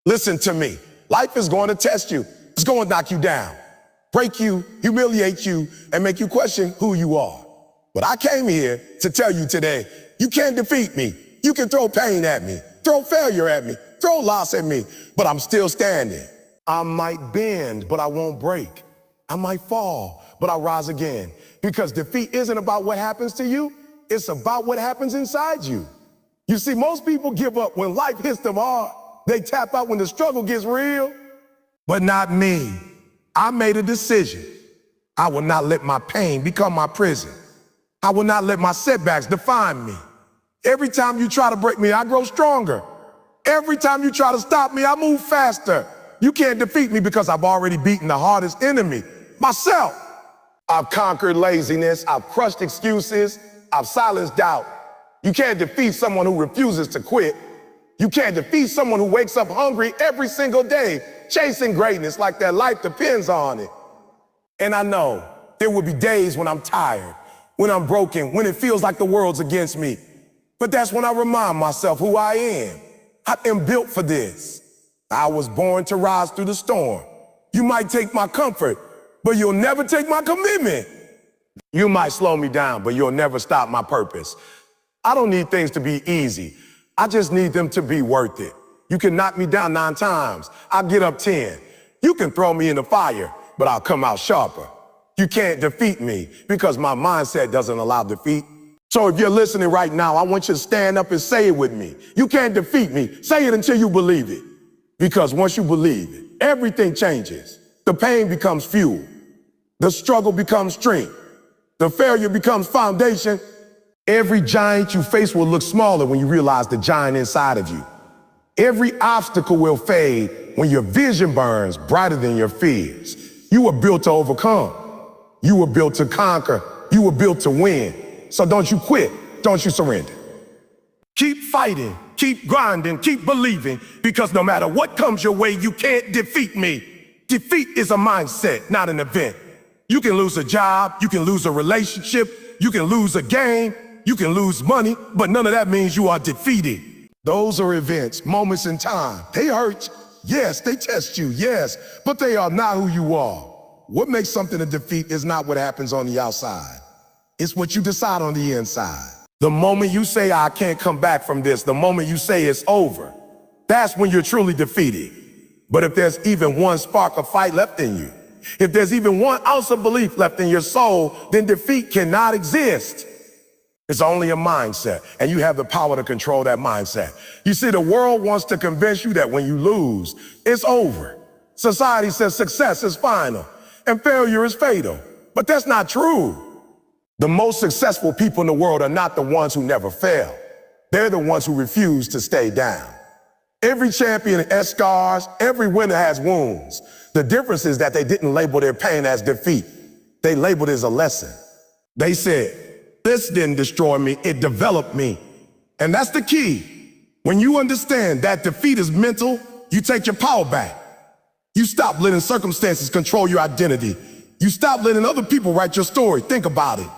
Listen to me. Life is going to test you. It's going to knock you down, break you, humiliate you, and make you question who you are. But I came here to tell you today, you can't defeat me. You can throw pain at me, throw failure at me, throw loss at me, but I'm still standing. I might bend, but I won't break. I might fall, but I'll rise again. Because defeat isn't about what happens to you, it's about what happens inside you. You see, most people give up when life hits them hard. They tap out when the struggle gets real. But not me. I made a decision. I will not let my pain become my prison. I will not let my setbacks define me. Every time you try to break me, I grow stronger. Every time you try to stop me, I move faster. You can't defeat me because I've already beaten the hardest enemy, myself. I've conquered laziness. I've crushed excuses. I've silenced doubt. You can't defeat someone who refuses to quit. You can't defeat someone who wakes up hungry every single day, chasing greatness like their life depends on it. And I know there will be days when I'm tired, when I'm broken, when it feels like the world's against me. But that's when I remind myself who I am. I am built for this. I was born to rise through the storm. You might take my comfort, but you'll never take my commitment. You might slow me down, but you'll never stop my purpose. I don't need things to be easy. I just need them to be worth it. You can knock me down 9 times. I'll get up 10. You can throw me in the fire, but I'll come out sharper. You can't defeat me because my mindset doesn't allow defeat. So if you're listening right now, I want you to stand up and say it with me. You can't defeat me. Say it until you believe it. Because once you believe it, everything changes. The pain becomes fuel. The struggle becomes strength. The failure becomes foundation. Every giant you face will look smaller when you realize the giant inside of you. Every obstacle will fade when your vision burns brighter than your fears. You were built to overcome. You were built to conquer. You were built to win. So don't you quit. Don't you surrender. Keep fighting. Keep grinding. Keep believing. Because no matter what comes your way, you can't defeat me. Defeat is a mindset, not an event. You can lose a job. You can lose a relationship. You can lose a game. You can lose money, but none of that means you are defeated. Those are events, moments in time. They hurt, yes, they test you, yes, but they are not who you are. What makes something a defeat is not what happens on the outside. It's what you decide on the inside. The moment you say, I can't come back from this, the moment you say it's over, that's when you're truly defeated. But if there's even one spark of fight left in you, if there's even one ounce of belief left in your soul, then defeat cannot exist. It's only a mindset, and you have the power to control that mindset. You see, the world wants to convince you that when you lose, it's over. Society says success is final, and failure is fatal. But that's not true. The most successful people in the world are not the ones who never fail. They're the ones who refuse to stay down. Every champion has scars, every winner has wounds. The difference is that they didn't label their pain as defeat. They labeled it as a lesson. They said, this didn't destroy me, it developed me. And that's the key. When you understand that defeat is mental, you take your power back. You stop letting circumstances control your identity. You stop letting other people write your story. Think about it.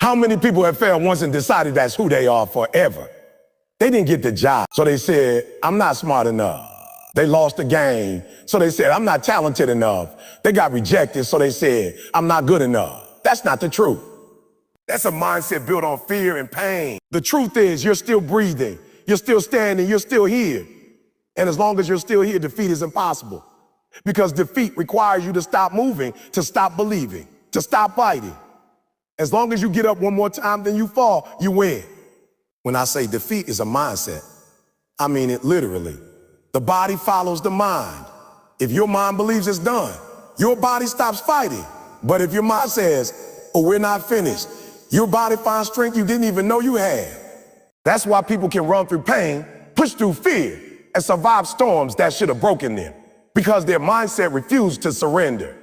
How many people have failed once and decided that's who they are forever? They didn't get the job, so they said, I'm not smart enough. They lost the game, so they said, I'm not talented enough. They got rejected, so they said, I'm not good enough. That's not the truth. That's a mindset built on fear and pain. The truth is you're still breathing, you're still standing, you're still here. And as long as you're still here, defeat is impossible. Because defeat requires you to stop moving, to stop believing, to stop fighting. As long as you get up one more time, then you fall, you win. When I say defeat is a mindset, I mean it literally. The body follows the mind. If your mind believes it's done, your body stops fighting. But if your mind says, oh, we're not finished, your body finds strength you didn't even know you had. That's why people can run through pain, push through fear, and survive storms that should have broken them. Because their mindset refused to surrender.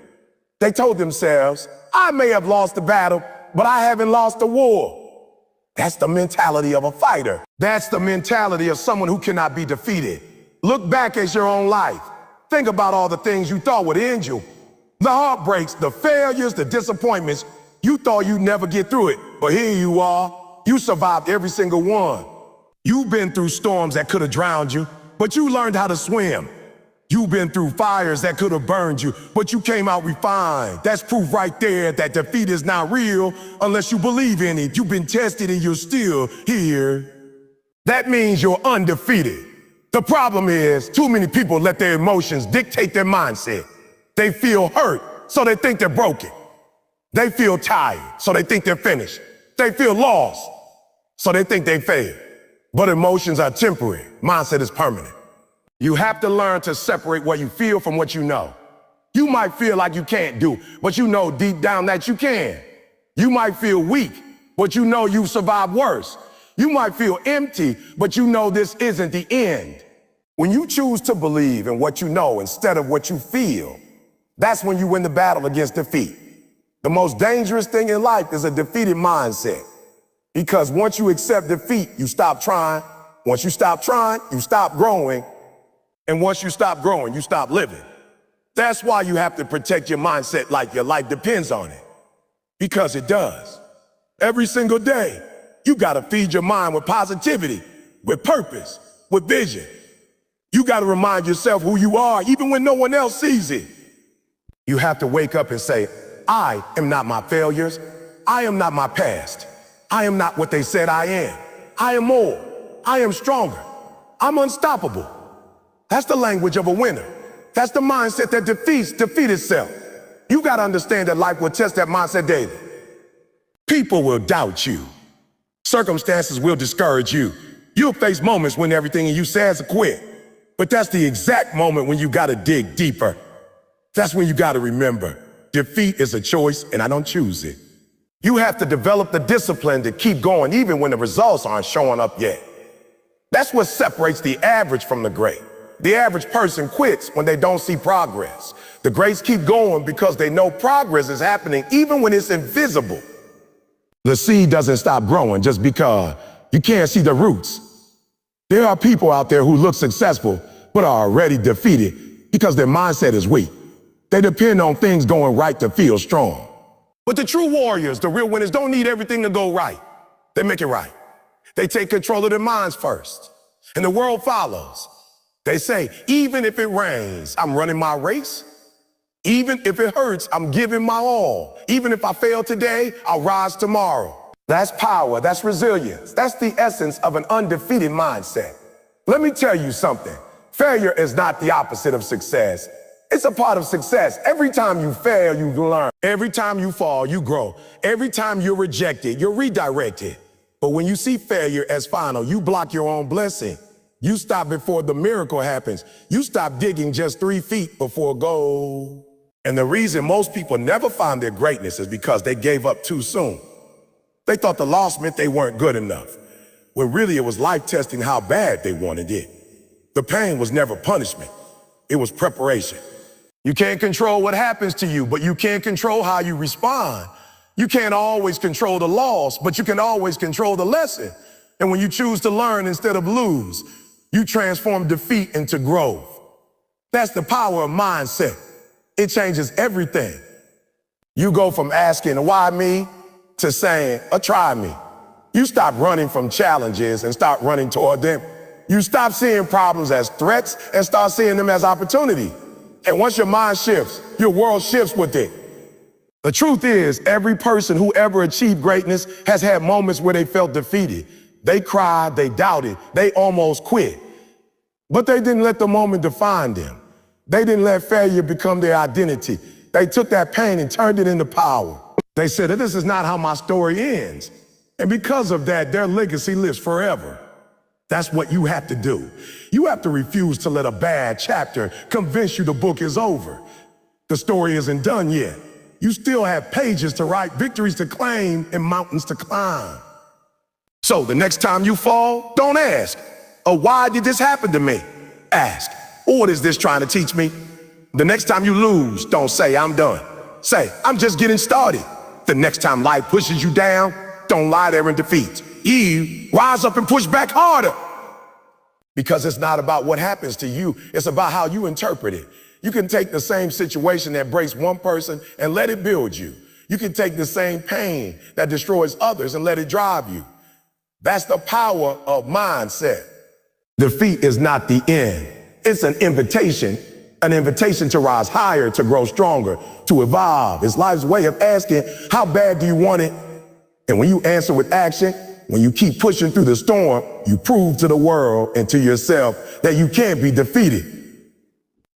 They told themselves, I may have lost the battle, but I haven't lost the war. That's the mentality of a fighter. That's the mentality of someone who cannot be defeated. Look back at your own life. Think about all the things you thought would end you. The heartbreaks, the failures, the disappointments. You thought you'd never get through it, but here you are. You survived every single one. You've been through storms that could have drowned you, but you learned how to swim. You've been through fires that could have burned you, but you came out refined. That's proof right there that defeat is not real unless you believe in it. You've been tested and you're still here. That means you're undefeated. The problem is too many people let their emotions dictate their mindset. They feel hurt, so they think they're broken. They feel tired, so they think they're finished. They feel lost, so they think they failed. But emotions are temporary. Mindset is permanent. You have to learn to separate what you feel from what you know. You might feel like you can't do, but you know deep down that you can. You might feel weak, but you know you've survived worse. You might feel empty, but you know this isn't the end. When you choose to believe in what you know instead of what you feel, that's when you win the battle against defeat. The most dangerous thing in life is a defeated mindset. Because once you accept defeat, you stop trying. Once you stop trying, you stop growing. And once you stop growing, you stop living. That's why you have to protect your mindset like your life depends on it. Because it does. Every single day, you gotta feed your mind with positivity, with purpose, with vision. You gotta remind yourself who you are, even when no one else sees it. You have to wake up and say, I am not my failures. I am not my past. I am not what they said I am. I am more. I am stronger. I'm unstoppable. That's the language of a winner. That's the mindset that defeat itself. You got to understand that life will test that mindset daily. People will doubt you. Circumstances will discourage you. You'll face moments when everything in you says to quit. But that's the exact moment when you got to dig deeper. That's when you got to remember, defeat is a choice and I don't choose it. You have to develop the discipline to keep going even when the results aren't showing up yet. That's what separates the average from the great. The average person quits when they don't see progress. The greats keep going because they know progress is happening even when it's invisible. The seed doesn't stop growing just because you can't see the roots. There are people out there who look successful but are already defeated because their mindset is weak. They depend on things going right to feel strong. But the true warriors, the real winners, don't need everything to go right. They make it right. They take control of their minds first, and the world follows. They say, even if it rains, I'm running my race. Even if it hurts, I'm giving my all. Even if I fail today, I'll rise tomorrow. That's power, that's resilience. That's the essence of an undefeated mindset. Let me tell you something. Failure is not the opposite of success. It's a part of success. Every time you fail, you learn. Every time you fall, you grow. Every time you're rejected, you're redirected. But when you see failure as final, you block your own blessing. You stop before the miracle happens. You stop digging just 3 feet before goal. And the reason most people never find their greatness is because they gave up too soon. They thought the loss meant they weren't good enough, when really it was life testing how bad they wanted it. The pain was never punishment. It was preparation. You can't control what happens to you, but you can control how you respond. You can't always control the loss, but you can always control the lesson. And when you choose to learn instead of lose, you transform defeat into growth. That's the power of mindset. It changes everything. You go from asking, why me, to saying, try me. You stop running from challenges and start running toward them. You stop seeing problems as threats and start seeing them as opportunity. And once your mind shifts, your world shifts with it. The truth is, every person who ever achieved greatness has had moments where they felt defeated. They cried, they doubted, they almost quit. But they didn't let the moment define them. They didn't let failure become their identity. They took that pain and turned it into power. They said that this is not how my story ends. And because of that, their legacy lives forever. That's what you have to do. You have to refuse to let a bad chapter convince you the book is over. The story isn't done yet. You still have pages to write, victories to claim, and mountains to climb. So the next time you fall, don't ask, why did this happen to me? Ask, what is this trying to teach me? The next time you lose, don't say, I'm done. Say, I'm just getting started. The next time life pushes you down, don't lie there in defeat. You rise up and push back harder. Because it's not about what happens to you, it's about how you interpret it. You can take the same situation that breaks one person and let it build you. You can take the same pain that destroys others and let it drive you. That's the power of mindset. Defeat is not the end. It's an invitation an invitation to rise higher, to grow stronger, to evolve. It's life's way of asking, how bad do you want it? And when you answer with action, when you keep pushing through the storm, you prove to the world and to yourself that you can't be defeated.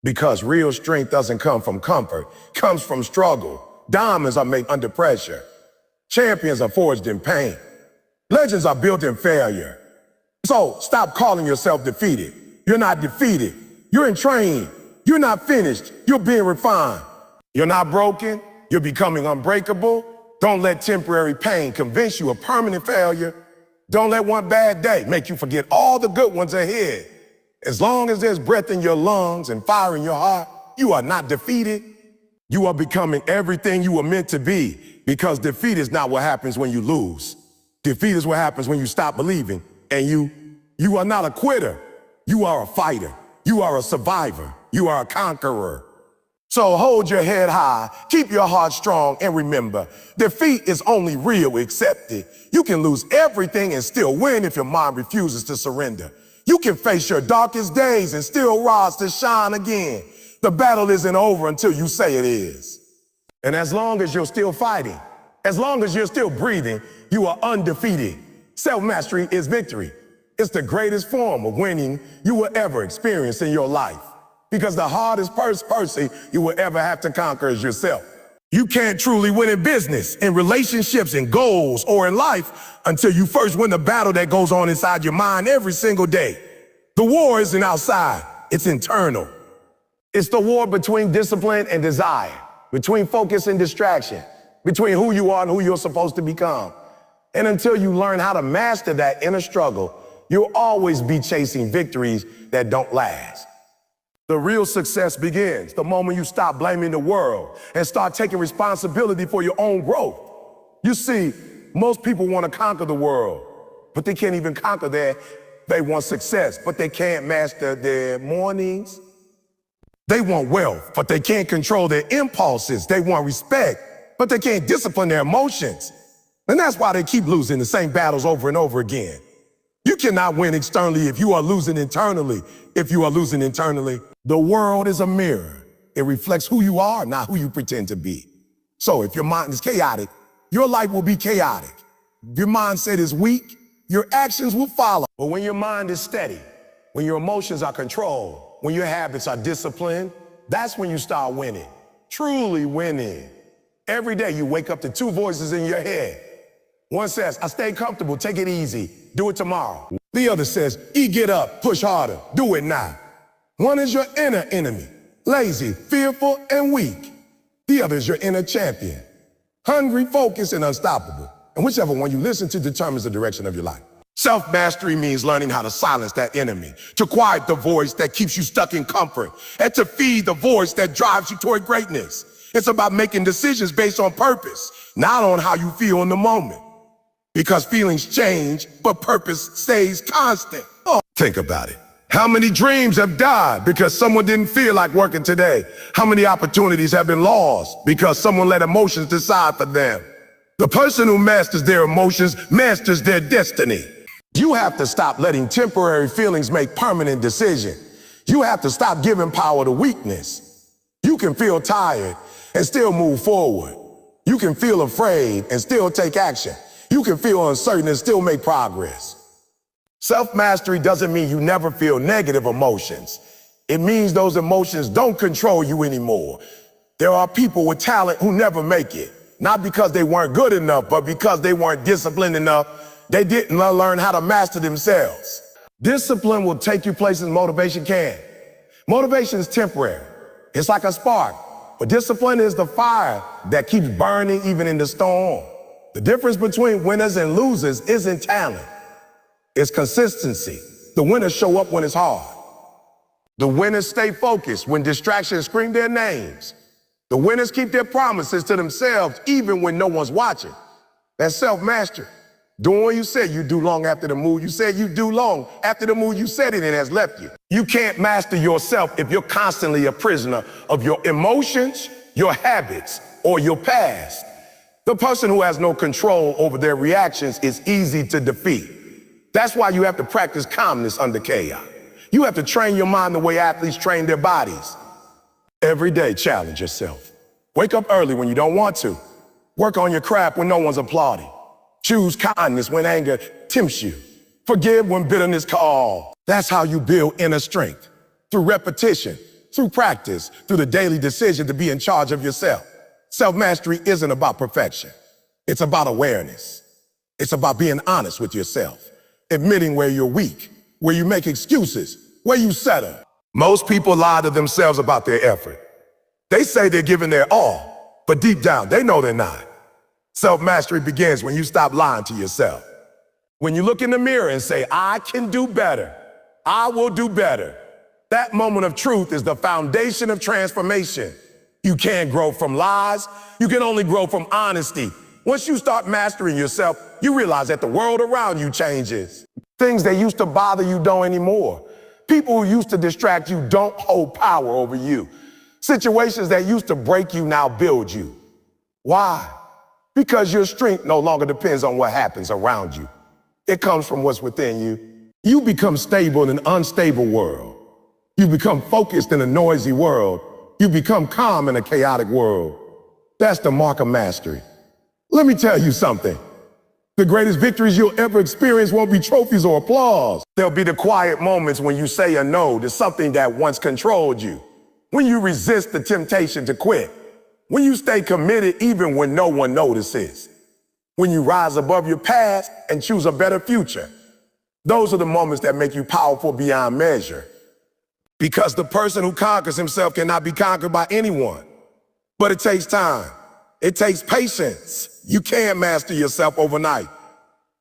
Because real strength doesn't come from comfort, it comes from struggle. Diamonds are made under pressure. Champions are forged in pain. Legends are built in failure. So stop calling yourself defeated. You're not defeated. You're in training. You're not finished. You're being refined. You're not broken. You're becoming unbreakable. Don't let temporary pain convince you of permanent failure. Don't let one bad day make you forget all the good ones ahead. As long as there's breath in your lungs and fire in your heart, you are not defeated. You are becoming everything you were meant to be, because defeat is not what happens when you lose. Defeat is what happens when you stop believing. And you are not a quitter. You are a fighter. You are a survivor. You are a conqueror. So hold your head high, keep your heart strong, and remember, defeat is only real accepted. You can lose everything and still win if your mind refuses to surrender. You can face your darkest days and still rise to shine again. The battle isn't over until you say it is. And as long as you're still fighting, as long as you're still breathing, you are undefeated. Self-mastery is victory. It's the greatest form of winning you will ever experience in your life. Because the hardest person you will ever have to conquer is yourself. You can't truly win in business, in relationships, in goals, or in life until you first win the battle that goes on inside your mind every single day. The war isn't outside, it's internal. It's the war between discipline and desire, between focus and distraction, between who you are and who you're supposed to become. And until you learn how to master that inner struggle, you'll always be chasing victories that don't last. The real success begins the moment you stop blaming the world and start taking responsibility for your own growth. You see, most people want to conquer the world, but they can't even conquer they want success, but they can't master their mornings. They want wealth, but they can't control their impulses. They want respect, but they can't discipline their emotions. And that's why they keep losing the same battles over and over again. You cannot win externally if you are losing internally. If you are losing internally, the world is a mirror. It reflects who you are, not who you pretend to be. So if your mind is chaotic, your life will be chaotic. If your mindset is weak, your actions will follow. But when your mind is steady, when your emotions are controlled, when your habits are disciplined, that's when you start winning, truly winning. Every day you wake up to two voices in your head. One says, I stay comfortable, take it easy, do it tomorrow. The other says, get up, push harder, do it now. One is your inner enemy, lazy, fearful, and weak. The other is your inner champion, hungry, focused, and unstoppable. And whichever one you listen to determines the direction of your life. Self-mastery means learning how to silence that enemy, to quiet the voice that keeps you stuck in comfort, and to feed the voice that drives you toward greatness. It's about making decisions based on purpose, not on how you feel in the moment. Because feelings change, but purpose stays constant. Oh, think about it. How many dreams have died because someone didn't feel like working today? How many opportunities have been lost because someone let emotions decide for them? The person who masters their emotions masters their destiny. You have to stop letting temporary feelings make permanent decisions. You have to stop giving power to weakness. You can feel tired and still move forward. You can feel afraid and still take action. You can feel uncertain and still make progress. Self-mastery doesn't mean you never feel negative emotions. It means those emotions don't control you anymore. There are people with talent who never make it, not because they weren't good enough, but because they weren't disciplined enough. They didn't learn how to master themselves. Discipline will take you places motivation can't. Motivation is temporary. It's like a spark, but discipline is the fire that keeps burning even in the storm. The difference between winners and losers isn't talent. It's consistency. The winners show up when it's hard. The winners stay focused when distractions scream their names. The winners keep their promises to themselves even when no one's watching. That's self-mastery. Doing what you said you do long after the move you said you do long after the move you said it and has left you. You can't master yourself if you're constantly a prisoner of your emotions, your habits, or your past. The person who has no control over their reactions is easy to defeat. That's why you have to practice calmness under chaos. You have to train your mind the way athletes train their bodies. Every day, challenge yourself. Wake up early when you don't want to. Work on your craft when no one's applauding. Choose kindness when anger tempts you. Forgive when bitterness calls. That's how you build inner strength. Through repetition, through practice, through the daily decision to be in charge of yourself. Self-mastery isn't about perfection. It's about awareness. It's about being honest with yourself, admitting where you're weak, where you make excuses, where you settle. Most people lie to themselves about their effort. They say they're giving their all, but deep down, they know they're not. Self-mastery begins when you stop lying to yourself. When you look in the mirror and say, I can do better, I will do better. That moment of truth is the foundation of transformation. You can't grow from lies. You can only grow from honesty. Once you start mastering yourself, you realize that the world around you changes. Things that used to bother you don't anymore. People who used to distract you don't hold power over you. Situations that used to break you now build you. Why? Because your strength no longer depends on what happens around you. It comes from what's within you. You become stable in an unstable world. You become focused in a noisy world. You become calm in a chaotic world. That's the mark of mastery. Let me tell you something. The greatest victories you'll ever experience won't be trophies or applause. There'll be the quiet moments when you say a no to something that once controlled you. When you resist the temptation to quit. When you stay committed even when no one notices. When you rise above your past and choose a better future. Those are the moments that make you powerful beyond measure. Because the person who conquers himself cannot be conquered by anyone. But it takes time. It takes patience. You can't master yourself overnight.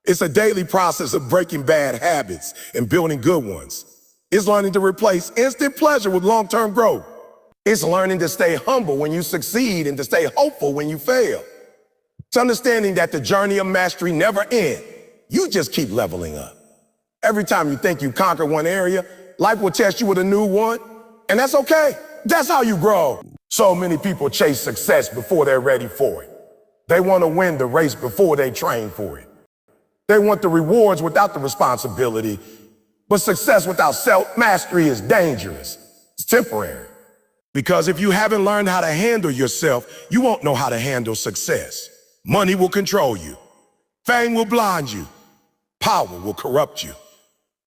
It's a daily process of breaking bad habits and building good ones. It's learning to replace instant pleasure with long-term growth. It's learning to stay humble when you succeed and to stay hopeful when you fail. It's understanding that the journey of mastery never ends. You just keep leveling up. Every time you think you conquer one area, life will test you with a new one, and that's okay. That's how you grow. So many people chase success before they're ready for it. They want to win the race before they train for it. They want the rewards without the responsibility, but success without self-mastery is dangerous. It's temporary. Because if you haven't learned how to handle yourself, you won't know how to handle success. Money will control you. Fame will blind you. Power will corrupt you.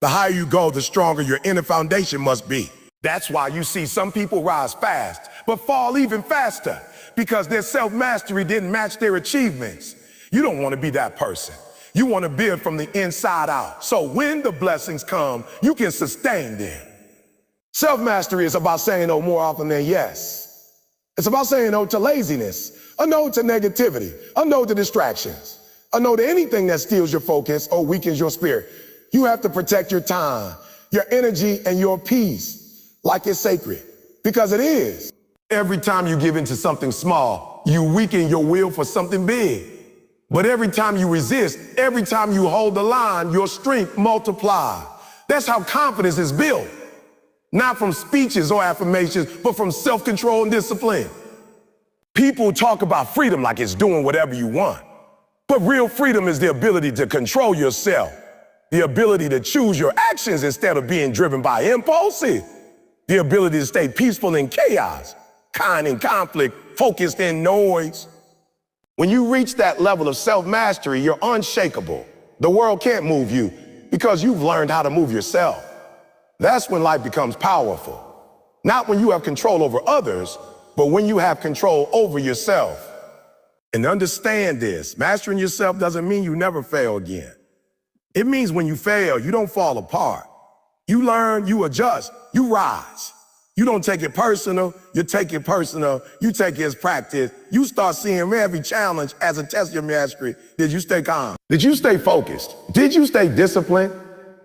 The higher you go, the stronger your inner foundation must be. That's why you see some people rise fast, but fall even faster, because their self-mastery didn't match their achievements. You don't want to be that person. You want to build from the inside out. So when the blessings come, you can sustain them. Self-mastery is about saying no more often than yes. It's about saying no to laziness, a no to negativity, a no to distractions, a no to anything that steals your focus or weakens your spirit. You have to protect your time, your energy, and your peace like it's sacred, because it is. Every time you give into something small, you weaken your will for something big. But every time you resist, every time you hold the line, your strength multiplies. That's how confidence is built. Not from speeches or affirmations, but from self-control and discipline. People talk about freedom like it's doing whatever you want. But real freedom is the ability to control yourself, the ability to choose your actions instead of being driven by impulses, the ability to stay peaceful in chaos, kind in conflict, focused in noise. When you reach that level of self-mastery, you're unshakable. The world can't move you because you've learned how to move yourself. That's when life becomes powerful. Not when you have control over others, but when you have control over yourself. And understand this, mastering yourself doesn't mean you never fail again. It means when you fail, you don't fall apart. You learn, you adjust, you rise. You don't take it personal, you take it personal, you take it as practice. You start seeing every challenge as a test of your mastery. Did you stay calm? Did you stay focused? Did you stay disciplined?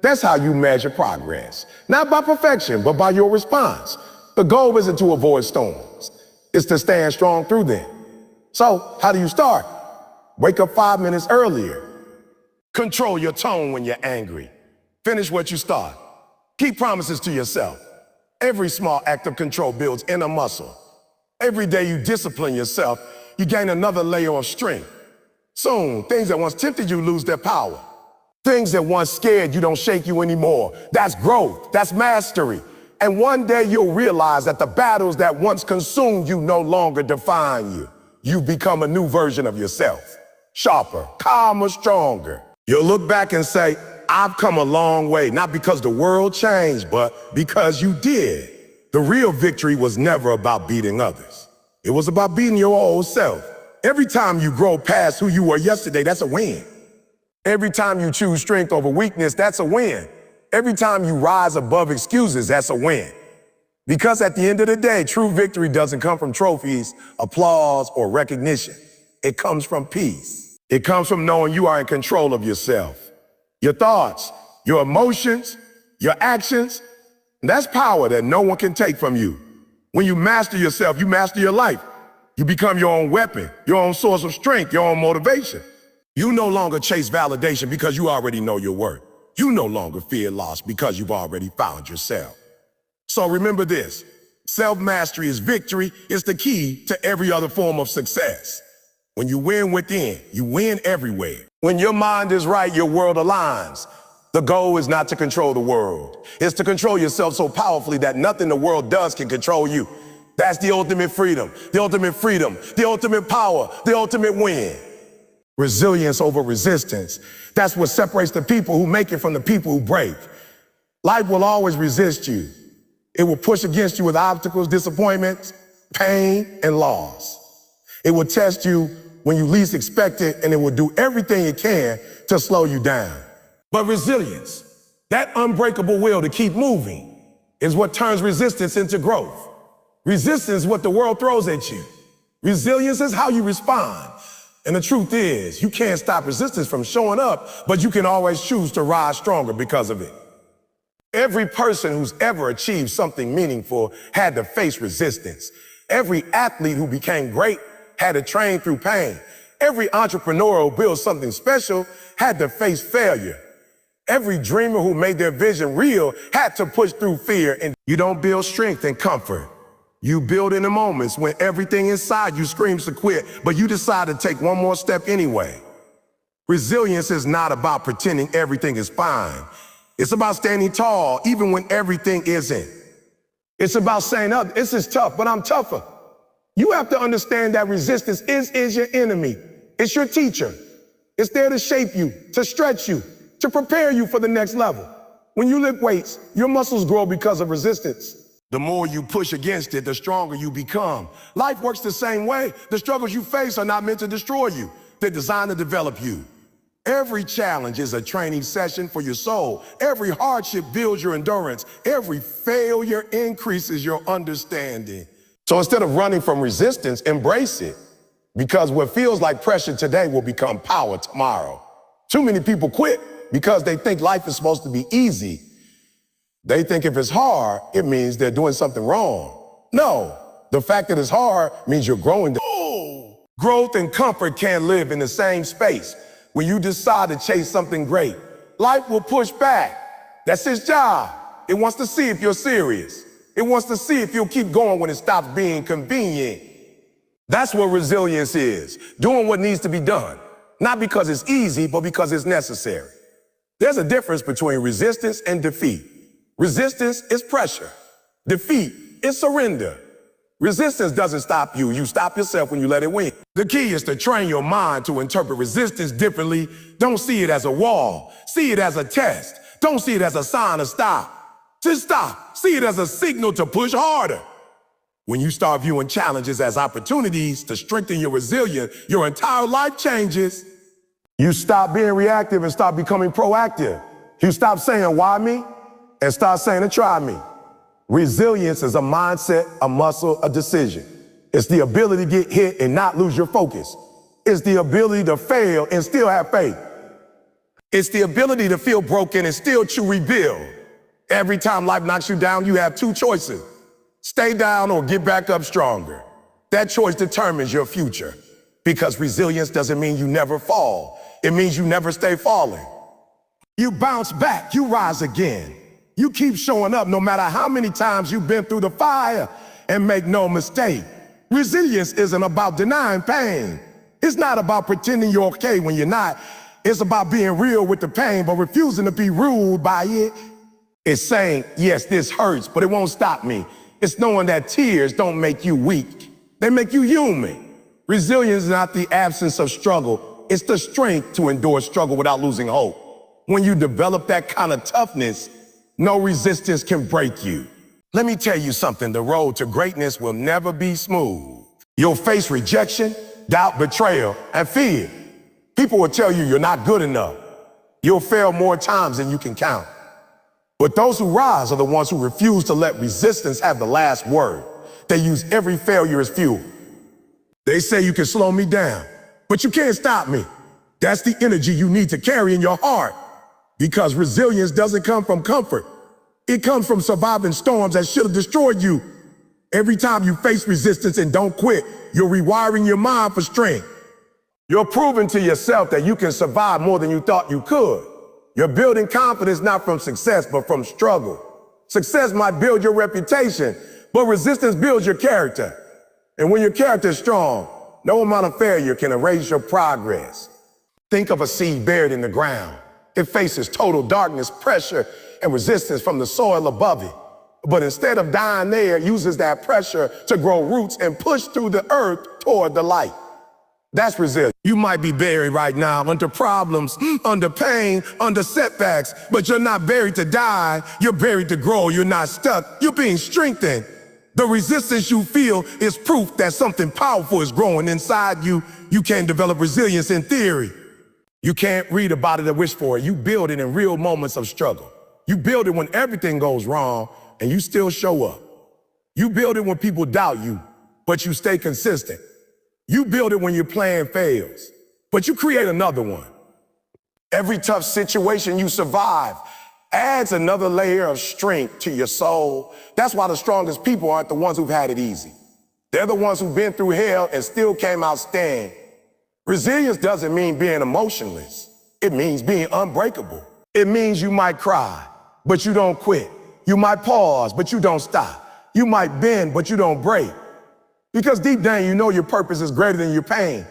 That's how you measure progress. Not by perfection, but by your response. The goal isn't to avoid storms. It's to stand strong through them. So, how do you start? Wake up 5 minutes earlier. Control your tone when you're angry. Finish what you start. Keep promises to yourself. Every small act of control builds inner muscle. Every day you discipline yourself, you gain another layer of strength. Soon, things that once tempted you lose their power. Things that once scared you don't shake you anymore. That's growth. That's mastery. And one day you'll realize that the battles that once consumed you no longer define you. You become a new version of yourself. Sharper, calmer, stronger. You'll look back and say, I've come a long way, not because the world changed, but because you did. The real victory was never about beating others. It was about beating your old self. Every time you grow past who you were yesterday, that's a win. Every time you choose strength over weakness, that's a win. Every time you rise above excuses, that's a win. Because at the end of the day, true victory doesn't come from trophies, applause, or recognition. It comes from peace. It comes from knowing you are in control of yourself. Your thoughts, your emotions, your actions, that's power that no one can take from you. When you master yourself, you master your life. You become your own weapon, your own source of strength, your own motivation. You no longer chase validation because you already know your worth. You no longer fear loss because you've already found yourself. So remember this, self-mastery is victory. It's the key to every other form of success. When you win within, you win everywhere. When your mind is right, your world aligns. The goal is not to control the world. It's to control yourself so powerfully that nothing the world does can control you. That's the ultimate freedom, the ultimate power, the ultimate win. Resilience over resistance. That's what separates the people who make it from the people who break. Life will always resist you. It will push against you with obstacles, disappointments, pain, and loss. It will test you when you least expect it, and it will do everything it can to slow you down. But resilience, that unbreakable will to keep moving, is what turns resistance into growth. Resistance is what the world throws at you. Resilience is how you respond. And the truth is, you can't stop resistance from showing up, but you can always choose to rise stronger because of it. Every person who's ever achieved something meaningful had to face resistance. Every athlete who became great had to train through pain. Every entrepreneur who built something special had to face failure. Every dreamer who made their vision real had to push through fear. And you don't build strength and comfort. You build in the moments when everything inside you screams to quit, but you decide to take one more step anyway. Resilience is not about pretending everything is fine. It's about standing tall even when everything isn't. It's about saying, oh, this is tough, but I'm tougher. You have to understand that resistance is your enemy. It's your teacher. It's there to shape you, to stretch you, to prepare you for the next level. When you lift weights, your muscles grow because of resistance. The more you push against it, the stronger you become. Life works the same way. The struggles you face are not meant to destroy you. They're designed to develop you. Every challenge is a training session for your soul. Every hardship builds your endurance. Every failure increases your understanding. So instead of running from resistance, embrace it. Because what feels like pressure today will become power tomorrow. Too many people quit because they think life is supposed to be easy. They think if it's hard, it means they're doing something wrong. No, the fact that it's hard means you're growing. Growth and comfort can't live in the same space. When you decide to chase something great, life will push back. That's its job. It wants to see if you're serious. It wants to see if you'll keep going when it stops being convenient. That's what resilience is, doing what needs to be done. Not because it's easy, but because it's necessary. There's a difference between resistance and defeat. Resistance is pressure. Defeat is surrender. Resistance doesn't stop you. You stop yourself when you let it win. The key is to train your mind to interpret resistance differently. Don't see it as a wall. See it as a test. Don't see it as a sign to stop. Just stop. See it as a signal to push harder. When you start viewing challenges as opportunities to strengthen your resilience, your entire life changes. You stop being reactive and start becoming proactive. You stop saying, why me? And start saying, try me. Resilience is a mindset, a muscle, a decision. It's the ability to get hit and not lose your focus. It's the ability to fail and still have faith. It's the ability to feel broken and still to rebuild. Every time life knocks you down, you have two choices. Stay down or get back up stronger. That choice determines your future. Because resilience doesn't mean you never fall. It means you never stay falling. You bounce back, you rise again. You keep showing up no matter how many times you've been through the fire. And make no mistake, resilience isn't about denying pain. It's not about pretending you're okay when you're not. It's about being real with the pain, but refusing to be ruled by it. It's saying, yes, this hurts, but it won't stop me. It's knowing that tears don't make you weak. They make you human. Resilience is not the absence of struggle. It's the strength to endure struggle without losing hope. When you develop that kind of toughness, no resistance can break you. Let me tell you something, the road to greatness will never be smooth. You'll face rejection, doubt, betrayal, and fear. People will tell you you're not good enough. You'll fail more times than you can count. But those who rise are the ones who refuse to let resistance have the last word. They use every failure as fuel. They say you can slow me down, but you can't stop me. That's the energy you need to carry in your heart. Because resilience doesn't come from comfort. It comes from surviving storms that should have destroyed you. Every time you face resistance and don't quit, you're rewiring your mind for strength. You're proving to yourself that you can survive more than you thought you could. You're building confidence not from success, but from struggle. Success might build your reputation, but resistance builds your character. And when your character is strong, no amount of failure can erase your progress. Think of a seed buried in the ground. It faces total darkness, pressure, and resistance from the soil above it. But instead of dying there, it uses that pressure to grow roots and push through the earth toward the light. That's resilience. You might be buried right now under problems, under pain, under setbacks, but you're not buried to die. You're buried to grow. You're not stuck. You're being strengthened. The resistance you feel is proof that something powerful is growing inside you. You can't develop resilience in theory. You can't read about it or wish for it. You build it in real moments of struggle. You build it when everything goes wrong and you still show up. You build it when people doubt you, but you stay consistent. You build it when your plan fails, but you create another one. Every tough situation you survive adds another layer of strength to your soul. That's why the strongest people aren't the ones who've had it easy. They're the ones who've been through hell and still came out standing. Resilience doesn't mean being emotionless. It means being unbreakable. It means you might cry, but you don't quit. You might pause, but you don't stop. You might bend, but you don't break. Because deep down, you know your purpose is greater than your pain.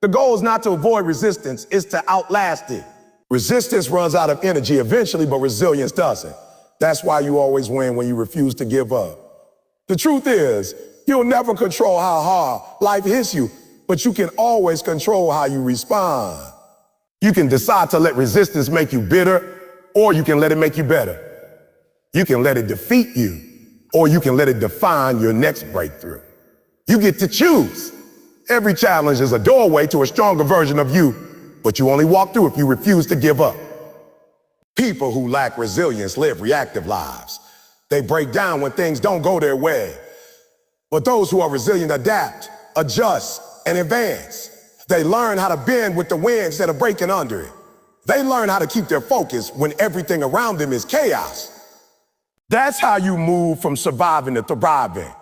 The goal is not to avoid resistance, it's to outlast it. Resistance runs out of energy eventually, but resilience doesn't. That's why you always win when you refuse to give up. The truth is, you'll never control how hard life hits you, but you can always control how you respond. You can decide to let resistance make you bitter, or you can let it make you better. You can let it defeat you, or you can let it define your next breakthrough. You get to choose. Every challenge is a doorway to a stronger version of you, but you only walk through if you refuse to give up. People who lack resilience live reactive lives. They break down when things don't go their way. But those who are resilient adapt, adjust, and advance. They learn how to bend with the wind instead of breaking under it. They learn how to keep their focus when everything around them is chaos. That's how you move from surviving to thriving.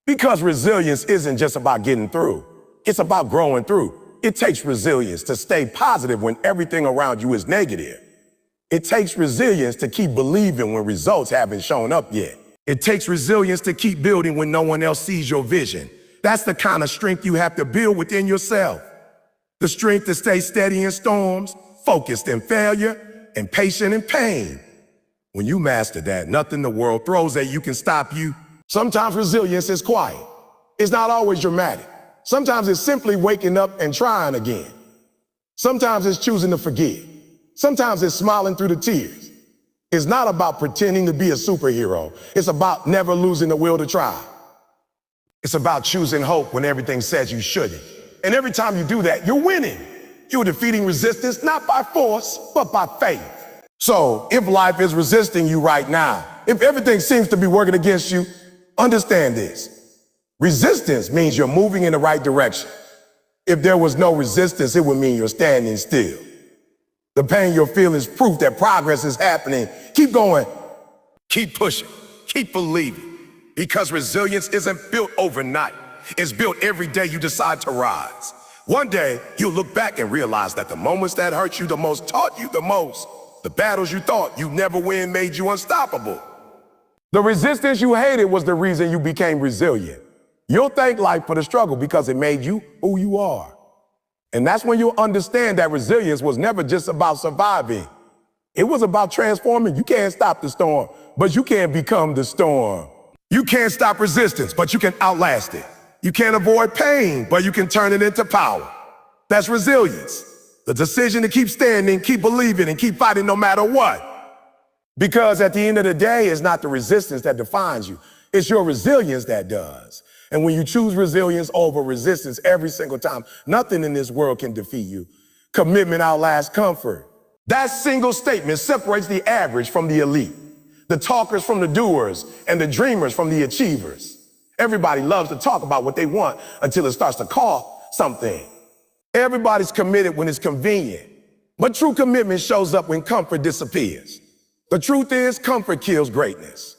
Because resilience isn't just about getting through. It's about growing through. It takes resilience to stay positive when everything around you is negative. It takes resilience to keep believing when results haven't shown up yet. It takes resilience to keep building when no one else sees your vision. That's the kind of strength you have to build within yourself. The strength to stay steady in storms, focused in failure, and patient in pain. When you master that, nothing the world throws at you can stop you. Sometimes resilience is quiet. It's not always dramatic. Sometimes it's simply waking up and trying again. Sometimes it's choosing to forget. Sometimes it's smiling through the tears. It's not about pretending to be a superhero. It's about never losing the will to try. It's about choosing hope when everything says you shouldn't. And every time you do that, you're winning. You're defeating resistance, not by force, but by faith. So if life is resisting you right now, if everything seems to be working against you, understand this. Resistance means you're moving in the right direction. If there was no resistance, it would mean you're standing still. The pain you'll feel is proof that progress is happening. Keep going. Keep pushing. Keep believing. Because resilience isn't built overnight. It's built every day you decide to rise. One day, you'll look back and realize that the moments that hurt you the most taught you the most. The battles you thought you'd never win made you unstoppable. The resistance you hated was the reason you became resilient. You'll thank life for the struggle because it made you who you are. And that's when you'll understand that resilience was never just about surviving. It was about transforming. You can't stop the storm, but you can become the storm. You can't stop resistance, but you can outlast it. You can't avoid pain, but you can turn it into power. That's resilience. The decision to keep standing, keep believing, and keep fighting no matter what. Because at the end of the day, it's not the resistance that defines you. It's your resilience that does. And when you choose resilience over resistance every single time, nothing in this world can defeat you. Commitment outlasts comfort. That single statement separates the average from the elite, the talkers from the doers, and the dreamers from the achievers. Everybody loves to talk about what they want until it starts to cost something. Everybody's committed when it's convenient, but true commitment shows up when comfort disappears. The truth is, comfort kills greatness.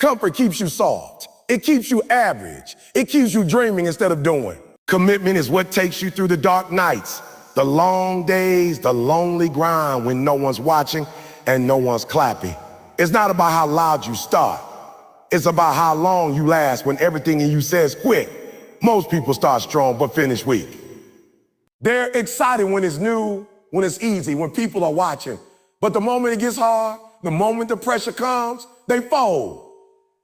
Comfort keeps you soft. It keeps you average. It keeps you dreaming instead of doing. Commitment is what takes you through the dark nights, the long days, the lonely grind when no one's watching and no one's clapping. It's not about how loud you start. It's about how long you last when everything in you says quit. Most people start strong but finish weak. They're excited when it's new, when it's easy, when people are watching. But the moment it gets hard, the moment the pressure comes, they fold.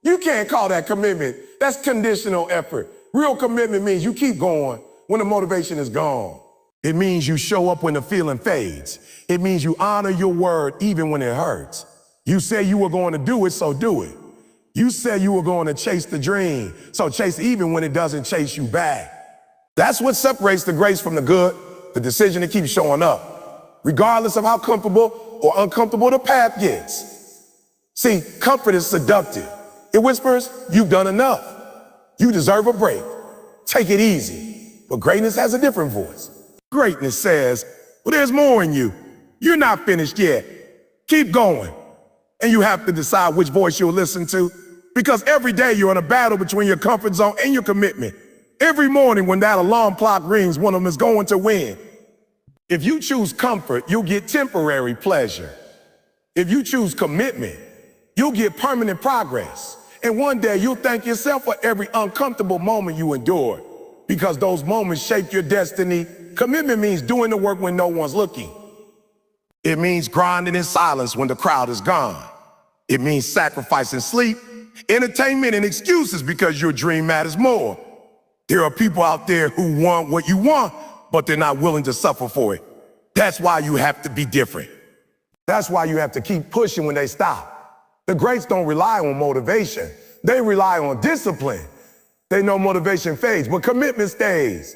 You can't call that commitment. That's conditional effort. Real commitment means you keep going when the motivation is gone. It means you show up when the feeling fades. It means you honor your word even when it hurts. You say you were going to do it, so do it. You said you were going to chase the dream, so chase it even when it doesn't chase you back. That's what separates the grace from the good, the decision to keep showing up, regardless of how comfortable or uncomfortable the path gets. See, comfort is seductive. It whispers, you've done enough. You deserve a break. Take it easy. But greatness has a different voice. Greatness says, well, there's more in you. You're not finished yet. Keep going. And you have to decide which voice you'll listen to, because every day you're in a battle between your comfort zone and your commitment. Every morning when that alarm clock rings, one of them is going to win. If you choose comfort, you'll get temporary pleasure. If you choose commitment, you'll get permanent progress. And one day you'll thank yourself for every uncomfortable moment you endured, because those moments shape your destiny. Commitment means doing the work when no one's looking. It means grinding in silence when the crowd is gone. It means sacrificing sleep, entertainment, and excuses because your dream matters more. There are people out there who want what you want, but they're not willing to suffer for it. That's why you have to be different. That's why you have to keep pushing when they stop. The greats don't rely on motivation. They rely on discipline. They know motivation fades, but commitment stays.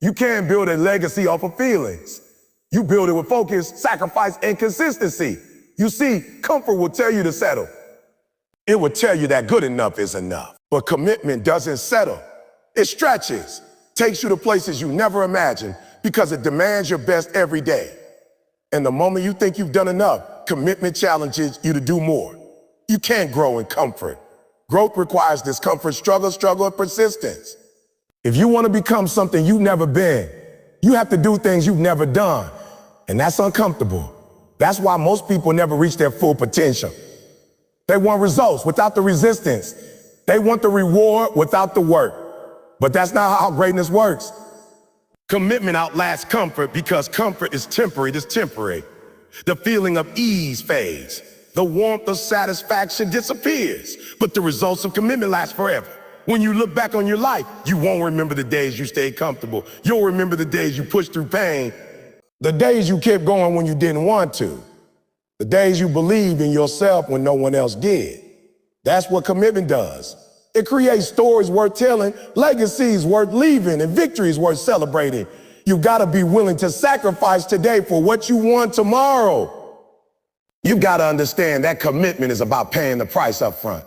You can't build a legacy off of feelings. You build it with focus, sacrifice, and consistency. You see, comfort will tell you to settle. It will tell you that good enough is enough. But commitment doesn't settle. It stretches, takes you to places you never imagined because it demands your best every day. And the moment you think you've done enough, commitment challenges you to do more. You can't grow in comfort. Growth requires discomfort, struggle, and persistence. If you want to become something you've never been, you have to do things you've never done. And that's uncomfortable. That's why most people never reach their full potential. They want results without the resistance. They want the reward without the work. But that's not how greatness works. Commitment outlasts comfort because comfort is temporary. It's temporary. The feeling of ease fades. The warmth of satisfaction disappears. But the results of commitment last forever. When you look back on your life, you won't remember the days you stayed comfortable. You'll remember the days you pushed through pain. The days you kept going when you didn't want to. The days you believed in yourself when no one else did. That's what commitment does. It creates stories worth telling, legacies worth leaving, and victories worth celebrating. You've got to be willing to sacrifice today for what you want tomorrow. You've got to understand that commitment is about paying the price up front.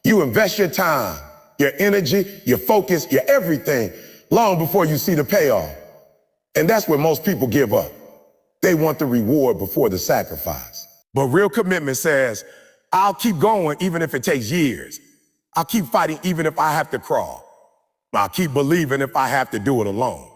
You invest your time, your energy, your focus, your everything, long before you see the payoff. And that's where most people give up. They want the reward before the sacrifice. But real commitment says, I'll keep going even if it takes years. I'll keep fighting even if I have to crawl. I'll keep believing if I have to do it alone.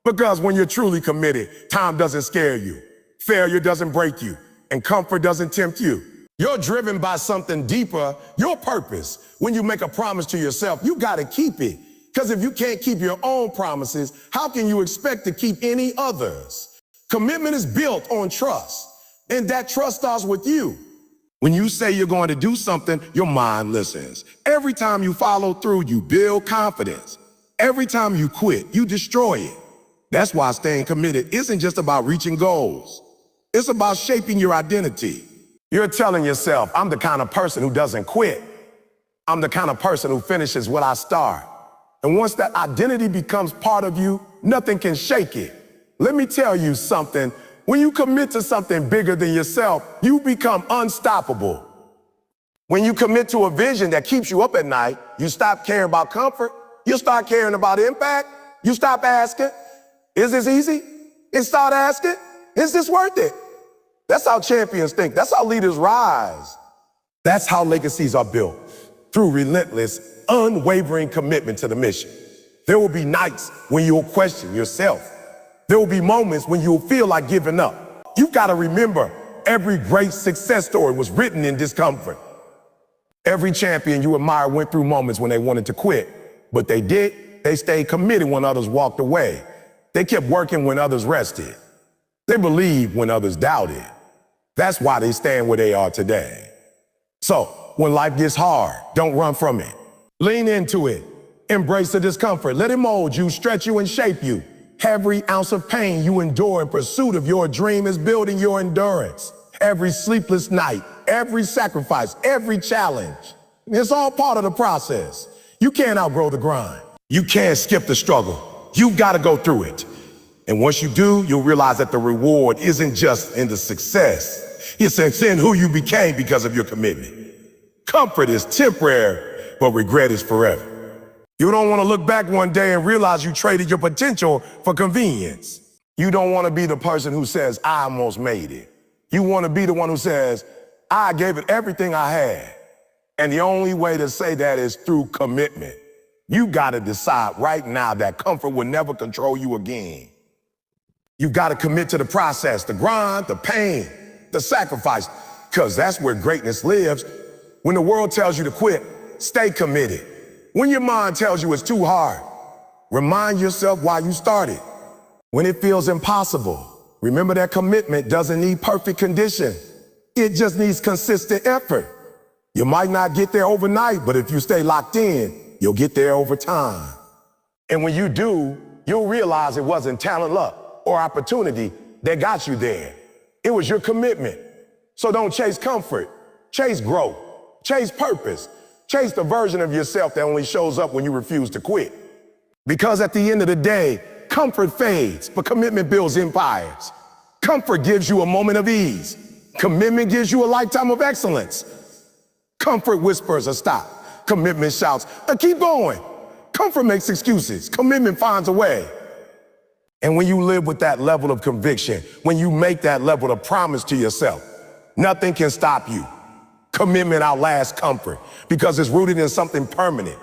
Because when you're truly committed, time doesn't scare you. Failure doesn't break you. And comfort doesn't tempt you. You're driven by something deeper, your purpose. When you make a promise to yourself, you got to keep it. Because if you can't keep your own promises, how can you expect to keep any others? Commitment is built on trust. And that trust starts with you. When you say you're going to do something, your mind listens. Every time you follow through, you build confidence. Every time you quit, you destroy it. That's why staying committed isn't just about reaching goals. It's about shaping your identity. You're telling yourself, I'm the kind of person who doesn't quit. I'm the kind of person who finishes what I start. And once that identity becomes part of you, nothing can shake it. Let me tell you something. When you commit to something bigger than yourself, you become unstoppable. When you commit to a vision that keeps you up at night, you stop caring about comfort. You start caring about impact. You stop asking, is this easy? And start asking, is this worth it? That's how champions think. That's how leaders rise. That's how legacies are built, through relentless, unwavering commitment to the mission. There will be nights when you'll question yourself. There will be moments when you'll feel like giving up. You've got to remember, every great success story was written in discomfort. Every champion you admire went through moments when they wanted to quit, but they stayed committed when others walked away. They kept working when others rested. They believed when others doubted. That's why they stand where they are today. So, when life gets hard, don't run from it. Lean into it. Embrace the discomfort. Let it mold you, stretch you, and shape you. Every ounce of pain you endure in pursuit of your dream is building your endurance. Every sleepless night, every sacrifice, every challenge. It's all part of the process. You can't outgrow the grind. You can't skip the struggle. You've got to go through it. And once you do, you'll realize that the reward isn't just in the success. It's in who you became because of your commitment. Comfort is temporary, but regret is forever. You don't want to look back one day and realize you traded your potential for convenience. You don't want to be the person who says, I almost made it. You want to be the one who says, I gave it everything I had. And the only way to say that is through commitment. You got to decide right now that comfort will never control you again. You've got to commit to the process, the grind, the pain, the sacrifice, because that's where greatness lives. When the world tells you to quit, stay committed. When your mind tells you it's too hard, remind yourself why you started. When it feels impossible, remember that commitment doesn't need perfect condition. It just needs consistent effort. You might not get there overnight, but if you stay locked in, you'll get there over time. And when you do, you'll realize it wasn't talent, luck, or opportunity that got you there. It was your commitment. So don't chase comfort, chase growth, chase purpose. Chase the version of yourself that only shows up when you refuse to quit. Because at the end of the day, comfort fades, but commitment builds empires. Comfort gives you a moment of ease. Commitment gives you a lifetime of excellence. Comfort whispers a stop. Commitment shouts, keep going. Comfort makes excuses. Commitment finds a way. And when you live with that level of conviction, when you make that level of promise to yourself, nothing can stop you. Commitment outlasts comfort because it's rooted in something permanent.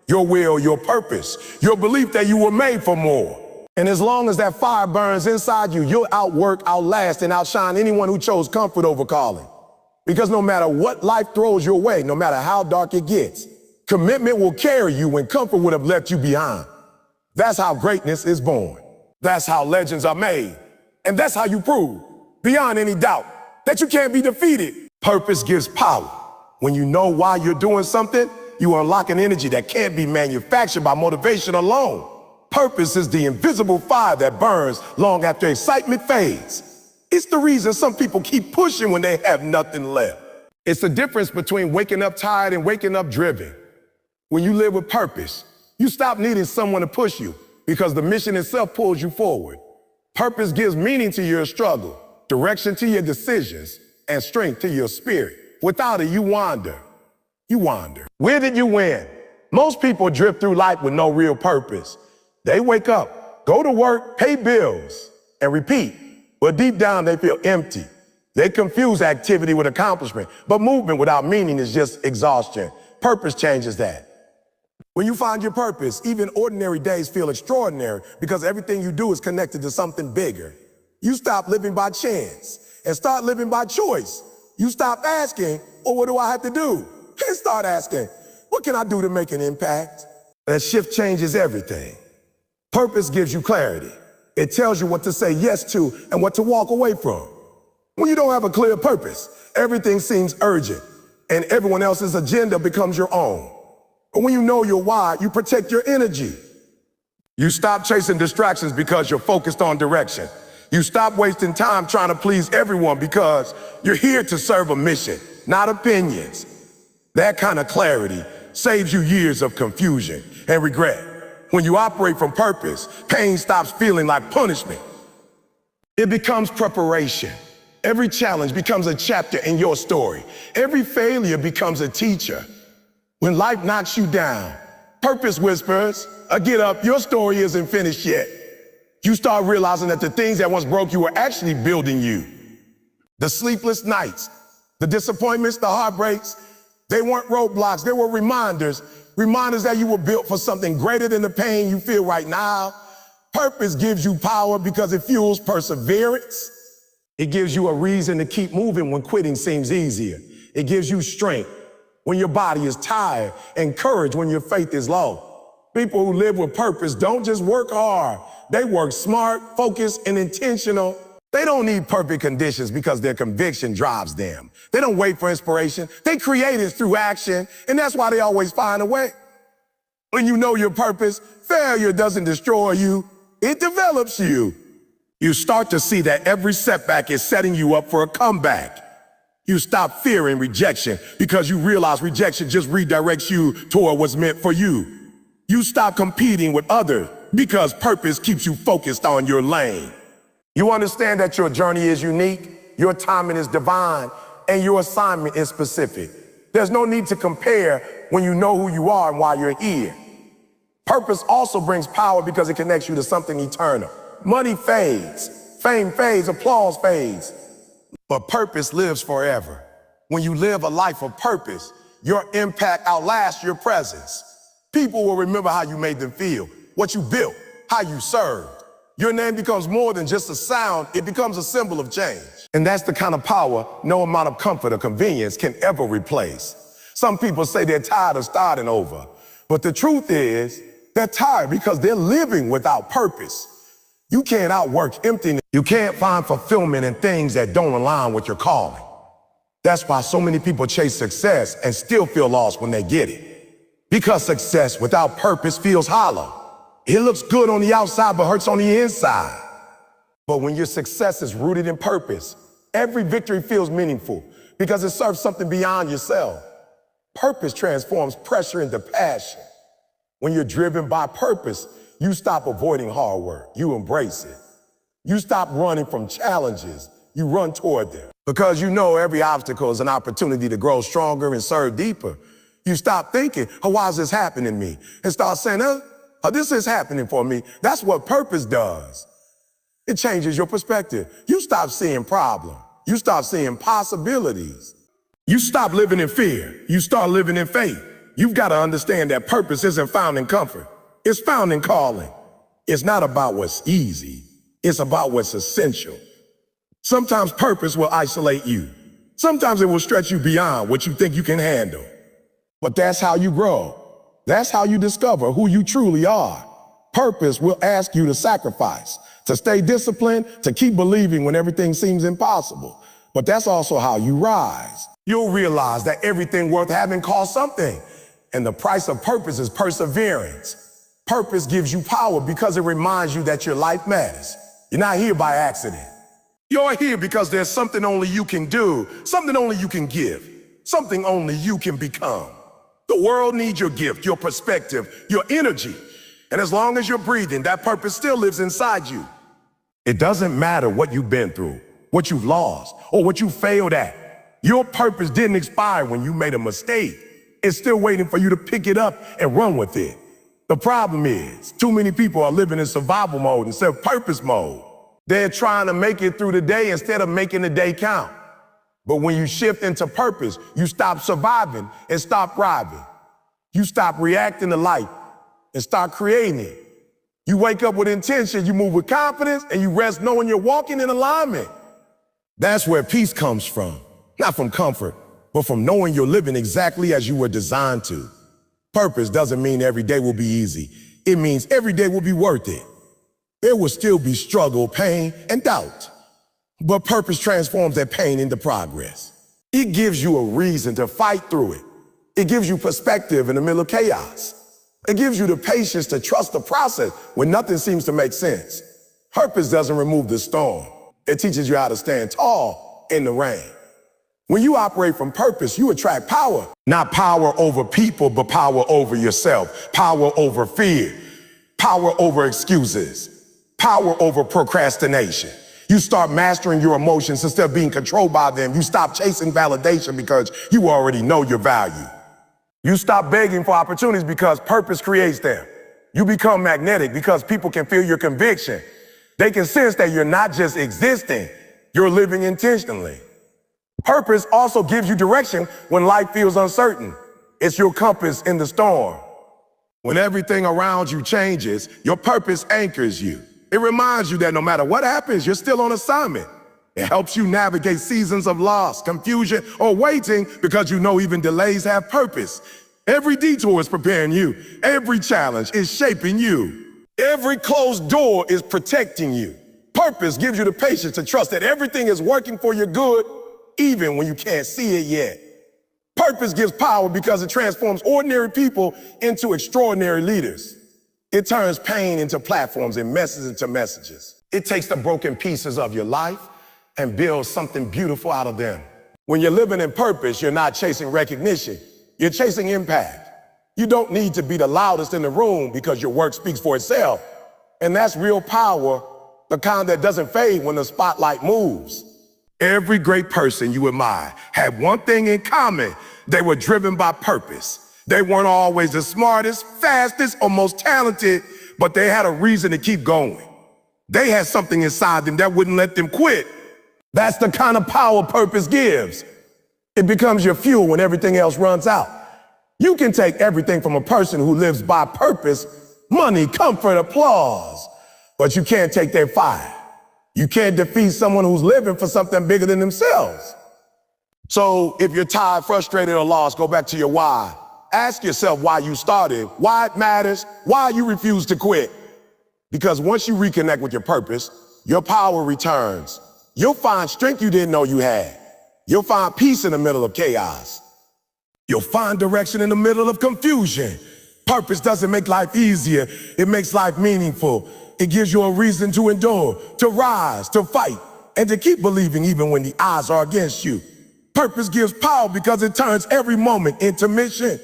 Your will, your purpose, your belief that you were made for more. And as long as that fire burns inside you, you'll outwork, outlast, and outshine anyone who chose comfort over calling. Because no matter what life throws your way, no matter how dark it gets, commitment will carry you when comfort would have left you behind. That's how greatness is born. That's how legends are made. And that's how you prove, beyond any doubt, that you can't be defeated. Purpose gives power. When you know why you're doing something, you unlock an energy that can't be manufactured by motivation alone. Purpose is the invisible fire that burns long after excitement fades. It's the reason some people keep pushing when they have nothing left. It's the difference between waking up tired and waking up driven. When you live with purpose, you stop needing someone to push you because the mission itself pulls you forward. Purpose gives meaning to your struggle, direction to your decisions, and strength to your spirit. Without it, you wander. You wander. Where did you win? Most people drift through life with no real purpose. They wake up, go to work, pay bills, and repeat. But deep down, they feel empty. They confuse activity with accomplishment. But movement without meaning is just exhaustion. Purpose changes that. When you find your purpose, even ordinary days feel extraordinary because everything you do is connected to something bigger. You stop living by chance and start living by choice. You stop asking, what do I have to do? And start asking, what can I do to make an impact? That shift changes everything. Purpose gives you clarity. It tells you what to say yes to and what to walk away from. When you don't have a clear purpose, everything seems urgent and everyone else's agenda becomes your own. But when you know your why, you protect your energy. You stop chasing distractions because you're focused on direction. You stop wasting time trying to please everyone because you're here to serve a mission, not opinions. That kind of clarity saves you years of confusion and regret. When you operate from purpose, pain stops feeling like punishment. It becomes preparation. Every challenge becomes a chapter in your story. Every failure becomes a teacher. When life knocks you down, purpose whispers, get up, your story isn't finished yet. You start realizing that the things that once broke you were actually building you. The sleepless nights, the disappointments, the heartbreaks, they weren't roadblocks, they were reminders that you were built for something greater than the pain you feel right now. Purpose gives you power because it fuels perseverance. It gives you a reason to keep moving when quitting seems easier. It gives you strength when your body is tired and courage when your faith is low. People who live with purpose don't just work hard. They work smart, focused, and intentional. They don't need perfect conditions because their conviction drives them. They don't wait for inspiration. They create it through action, and that's why they always find a way. When you know your purpose, failure doesn't destroy you, it develops you. You start to see that every setback is setting you up for a comeback. You stop fearing rejection because you realize rejection just redirects you toward what's meant for you. You stop competing with others because purpose keeps you focused on your lane. You understand that your journey is unique, your timing is divine, and your assignment is specific. There's no need to compare when you know who you are and why you're here. Purpose also brings power because it connects you to something eternal. Money fades, fame fades, applause fades, but purpose lives forever. When you live a life of purpose, your impact outlasts your presence. People will remember how you made them feel, what you built, how you served. Your name becomes more than just a sound, it becomes a symbol of change. And that's the kind of power no amount of comfort or convenience can ever replace. Some people say they're tired of starting over, but the truth is, they're tired because they're living without purpose. You can't outwork emptiness. You can't find fulfillment in things that don't align with your calling. That's why so many people chase success and still feel lost when they get it. Because success without purpose feels hollow. It looks good on the outside but hurts on the inside. But when your success is rooted in purpose, every victory feels meaningful because it serves something beyond yourself. Purpose transforms pressure into passion. When you're driven by purpose, you stop avoiding hard work. You embrace it. You stop running from challenges. You run toward them. Because you know every obstacle is an opportunity to grow stronger and serve deeper. You stop thinking, oh, why is this happening to me? And start saying, this is happening for me. That's what purpose does. It changes your perspective. You stop seeing problems. You stop seeing possibilities. You stop living in fear. You start living in faith. You've got to understand that purpose isn't found in comfort. It's found in calling. It's not about what's easy. It's about what's essential. Sometimes purpose will isolate you. Sometimes it will stretch you beyond what you think you can handle. But that's how you grow. That's how you discover who you truly are. Purpose will ask you to sacrifice, to stay disciplined, to keep believing when everything seems impossible. But that's also how you rise. You'll realize that everything worth having costs something. And the price of purpose is perseverance. Purpose gives you power because it reminds you that your life matters. You're not here by accident. You're here because there's something only you can do, something only you can give, something only you can become. The world needs your gift, your perspective, your energy. And as long as you're breathing, that purpose still lives inside you. It doesn't matter what you've been through, what you've lost, or what you failed at. Your purpose didn't expire when you made a mistake. It's still waiting for you to pick it up and run with it. The problem is, too many people are living in survival mode instead of purpose mode. They're trying to make it through the day instead of making the day count. But when you shift into purpose, you stop surviving and stop thriving. You stop reacting to life and start creating it. You wake up with intention, you move with confidence, and you rest knowing you're walking in alignment. That's where peace comes from, not from comfort, but from knowing you're living exactly as you were designed to. Purpose doesn't mean every day will be easy. It means every day will be worth it. There will still be struggle, pain, and doubt. But purpose transforms that pain into progress. It gives you a reason to fight through it. It gives you perspective in the middle of chaos. It gives you the patience to trust the process when nothing seems to make sense. Purpose doesn't remove the storm. It teaches you how to stand tall in the rain. When you operate from purpose, you attract power. Not power over people, but power over yourself. Power over fear. Power over excuses. Power over procrastination. You start mastering your emotions instead of being controlled by them. You stop chasing validation because you already know your value. You stop begging for opportunities because purpose creates them. You become magnetic because people can feel your conviction. They can sense that you're not just existing, you're living intentionally. Purpose also gives you direction when life feels uncertain. It's your compass in the storm. When everything around you changes, your purpose anchors you. It reminds you that no matter what happens, you're still on assignment. It helps you navigate seasons of loss, confusion, or waiting because you know even delays have purpose. Every detour is preparing you. Every challenge is shaping you. Every closed door is protecting you. Purpose gives you the patience to trust that everything is working for your good, even when you can't see it yet. Purpose gives power because it transforms ordinary people into extraordinary leaders. It turns pain into platforms and messes into messages. It takes the broken pieces of your life and builds something beautiful out of them. When you're living in purpose, you're not chasing recognition. You're chasing impact. You don't need to be the loudest in the room because your work speaks for itself. And that's real power, the kind that doesn't fade when the spotlight moves. Every great person you admire had one thing in common. They were driven by purpose. They weren't always the smartest, fastest, or most talented, but they had a reason to keep going. They had something inside them that wouldn't let them quit. That's the kind of power purpose gives. It becomes your fuel when everything else runs out. You can take everything from a person who lives by purpose, money, comfort, applause, but you can't take their fire. You can't defeat someone who's living for something bigger than themselves. So if you're tired, frustrated, or lost, go back to your why. Ask yourself why you started, why it matters, why you refuse to quit. Because once you reconnect with your purpose, your power returns. You'll find strength you didn't know you had. You'll find peace in the middle of chaos. You'll find direction in the middle of confusion. Purpose doesn't make life easier. It makes life meaningful. It gives you a reason to endure, to rise, to fight, and to keep believing even when the odds are against you. Purpose gives power because it turns every moment into mission.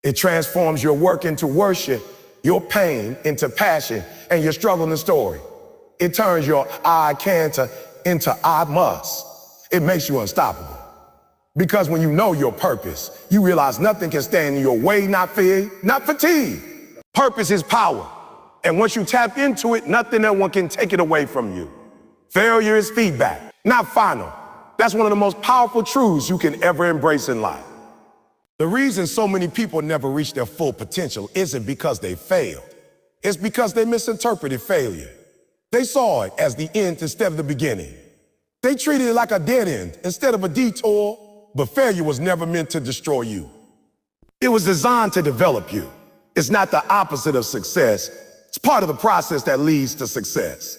It transforms your work into worship, your pain into passion, and your struggle into story. It turns your I can into I must. It makes you unstoppable. Because when you know your purpose, you realize nothing can stand in your way, not fear, not fatigue. Purpose is power. And once you tap into it, nothing no one can take it away from you. Failure is feedback, not final. That's one of the most powerful truths you can ever embrace in life. The reason so many people never reach their full potential isn't because they failed. It's because they misinterpreted failure. They saw it as the end instead of the beginning. They treated it like a dead end instead of a detour, but failure was never meant to destroy you. It was designed to develop you. It's not the opposite of success. It's part of the process that leads to success.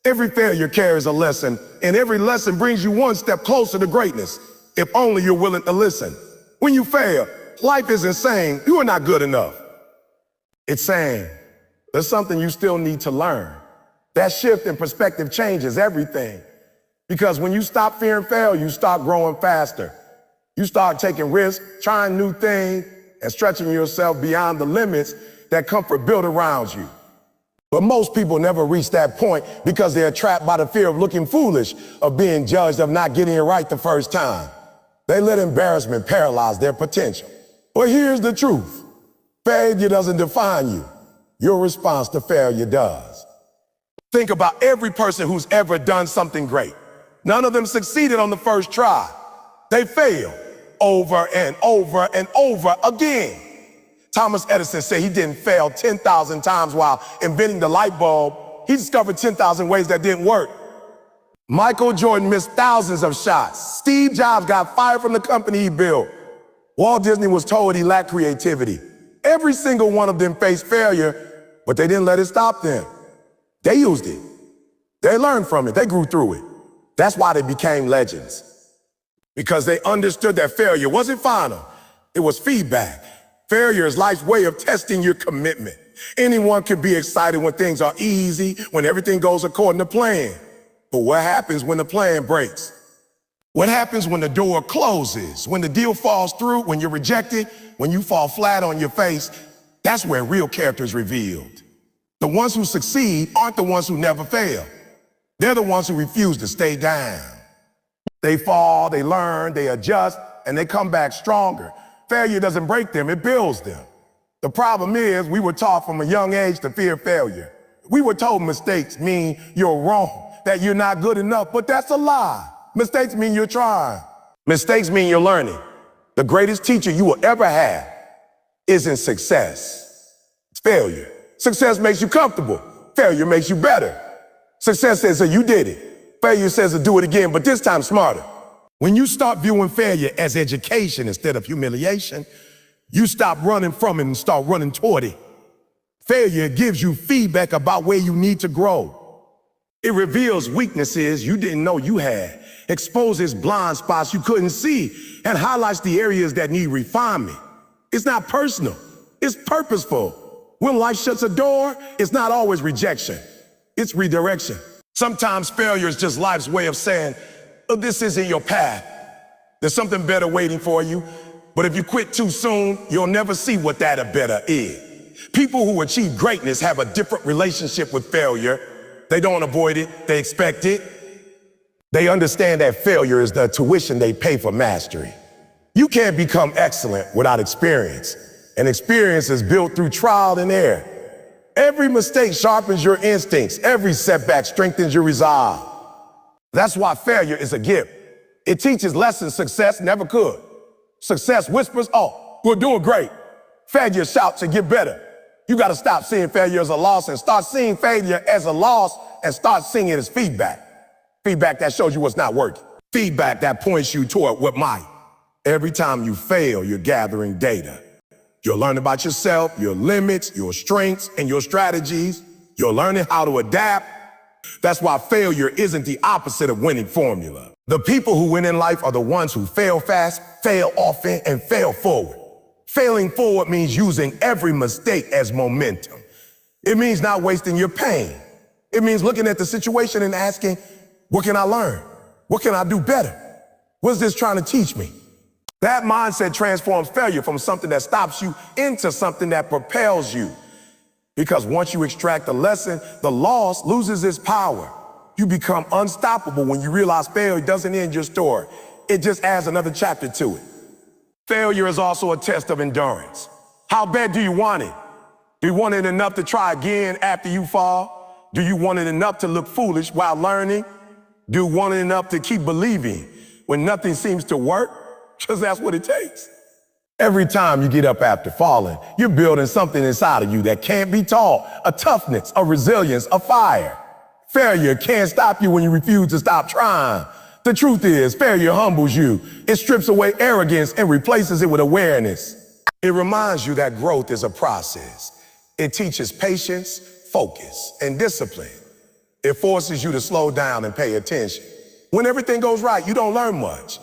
Every failure carries a lesson, and every lesson brings you one step closer to greatness, if only you're willing to listen. When you fail, life isn't saying you are not good enough. It's saying there's something you still need to learn. That shift in perspective changes everything. Because when you stop fearing failure, you start growing faster. You start taking risks, trying new things, and stretching yourself beyond the limits that comfort built around you. But most people never reach that point because they're trapped by the fear of looking foolish, of being judged, of not getting it right the first time. They let embarrassment paralyze their potential. But here's the truth. Failure doesn't define you. Your response to failure does. Think about every person who's ever done something great. None of them succeeded on the first try. They failed over and over and over again. Thomas Edison said he didn't fail 10,000 times while inventing the light bulb. He discovered 10,000 ways that didn't work. Michael Jordan missed thousands of shots. Steve Jobs got fired from the company he built. Walt Disney was told he lacked creativity. Every single one of them faced failure, but they didn't let it stop them. They used it. They learned from it. They grew through it. That's why they became legends. Because they understood that failure wasn't final, it was feedback. Failure is life's way of testing your commitment. Anyone can be excited when things are easy, when everything goes according to plan. But what happens when the plan breaks? What happens when the door closes, when the deal falls through, when you're rejected, when you fall flat on your face? That's where real character is revealed. The ones who succeed aren't the ones who never fail. They're the ones who refuse to stay down. They fall, they learn, they adjust, and they come back stronger. Failure doesn't break them, it builds them. The problem is we were taught from a young age to fear failure. We were told mistakes mean you're wrong, that you're not good enough, but that's a lie. Mistakes mean you're trying. Mistakes mean you're learning. The greatest teacher you will ever have isn't success. It's failure. Success makes you comfortable. Failure makes you better. Success says that you did it. Failure says to do it again, but this time smarter. When you start viewing failure as education instead of humiliation, you stop running from it and start running toward it. Failure gives you feedback about where you need to grow. It reveals weaknesses you didn't know you had, exposes blind spots you couldn't see, and highlights the areas that need refinement. It's not personal, it's purposeful. When life shuts a door, it's not always rejection, it's redirection. Sometimes failure is just life's way of saying, oh, this isn't your path. There's something better waiting for you. But if you quit too soon, you'll never see what that better is. People who achieve greatness have a different relationship with failure. They don't avoid it, they expect it. They understand that failure is the tuition they pay for mastery. You can't become excellent without experience, and experience is built through trial and error. Every mistake sharpens your instincts. Every setback strengthens your resolve. That's why failure is a gift. It teaches lessons success never could. Success whispers, oh, we're doing great. Failure shouts and get better. You got to stop seeing failure as a loss and start seeing failure as a loss and start seeing it as feedback. Feedback that shows you what's not working. Feedback that points you toward what might. Every time you fail, you're gathering data. You're learning about yourself, your limits, your strengths, and your strategies. You're learning how to adapt. That's why failure isn't the opposite of winning formula. The people who win in life are the ones who fail fast, fail often, and fail forward. Failing forward means using every mistake as momentum. It means not wasting your pain. It means looking at the situation and asking, what can I learn? What can I do better? What's this trying to teach me? That mindset transforms failure from something that stops you into something that propels you. Because once you extract the lesson, the loss loses its power. You become unstoppable when you realize failure doesn't end your story. It just adds another chapter to it. Failure is also a test of endurance. How bad do you want it? Do you want it enough to try again after you fall? Do you want it enough to look foolish while learning? Do you want it enough to keep believing when nothing seems to work? Because that's what it takes. Every time you get up after falling, you're building something inside of you that can't be taught. A toughness, a resilience, a fire. Failure can't stop you when you refuse to stop trying. The truth is, failure humbles you. It strips away arrogance and replaces it with awareness. It reminds you that growth is a process. It teaches patience, focus, and discipline. It forces you to slow down and pay attention. When everything goes right, you don't learn much.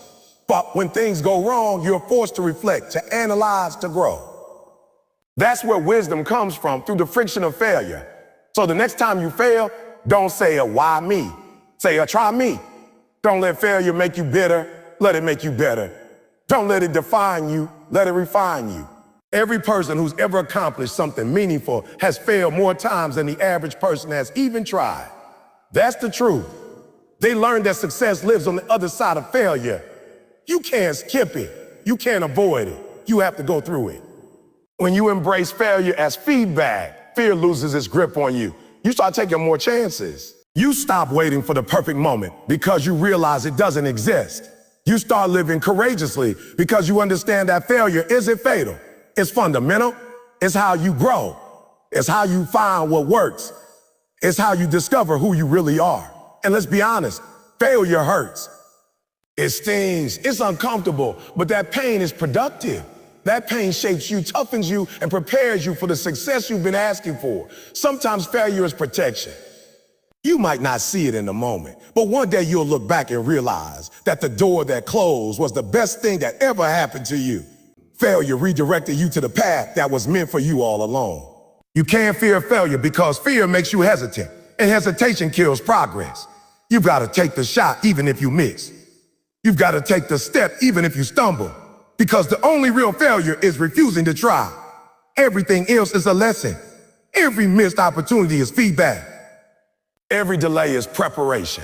But when things go wrong, you're forced to reflect, to analyze, to grow. That's where wisdom comes from, through the friction of failure. So the next time you fail, don't say, why me? Say, try me. Don't let failure make you bitter. Let it make you better. Don't let it define you. Let it refine you. Every person who's ever accomplished something meaningful has failed more times than the average person has even tried. That's the truth. They learned that success lives on the other side of failure. You can't skip it. You can't avoid it. You have to go through it. When you embrace failure as feedback, fear loses its grip on you. You start taking more chances. You stop waiting for the perfect moment because you realize it doesn't exist. You start living courageously because you understand that failure isn't fatal. It's fundamental. It's how you grow. It's how you find what works. It's how you discover who you really are. And let's be honest, failure hurts. It stings, it's uncomfortable, but that pain is productive. That pain shapes you, toughens you, and prepares you for the success you've been asking for. Sometimes failure is protection. You might not see it in the moment, but one day you'll look back and realize that the door that closed was the best thing that ever happened to you. Failure redirected you to the path that was meant for you all along. You can't fear failure because fear makes you hesitant, and hesitation kills progress. You've got to take the shot even if you miss. You've got to take the step even if you stumble, because the only real failure is refusing to try. Everything else is a lesson. Every missed opportunity is feedback. Every delay is preparation.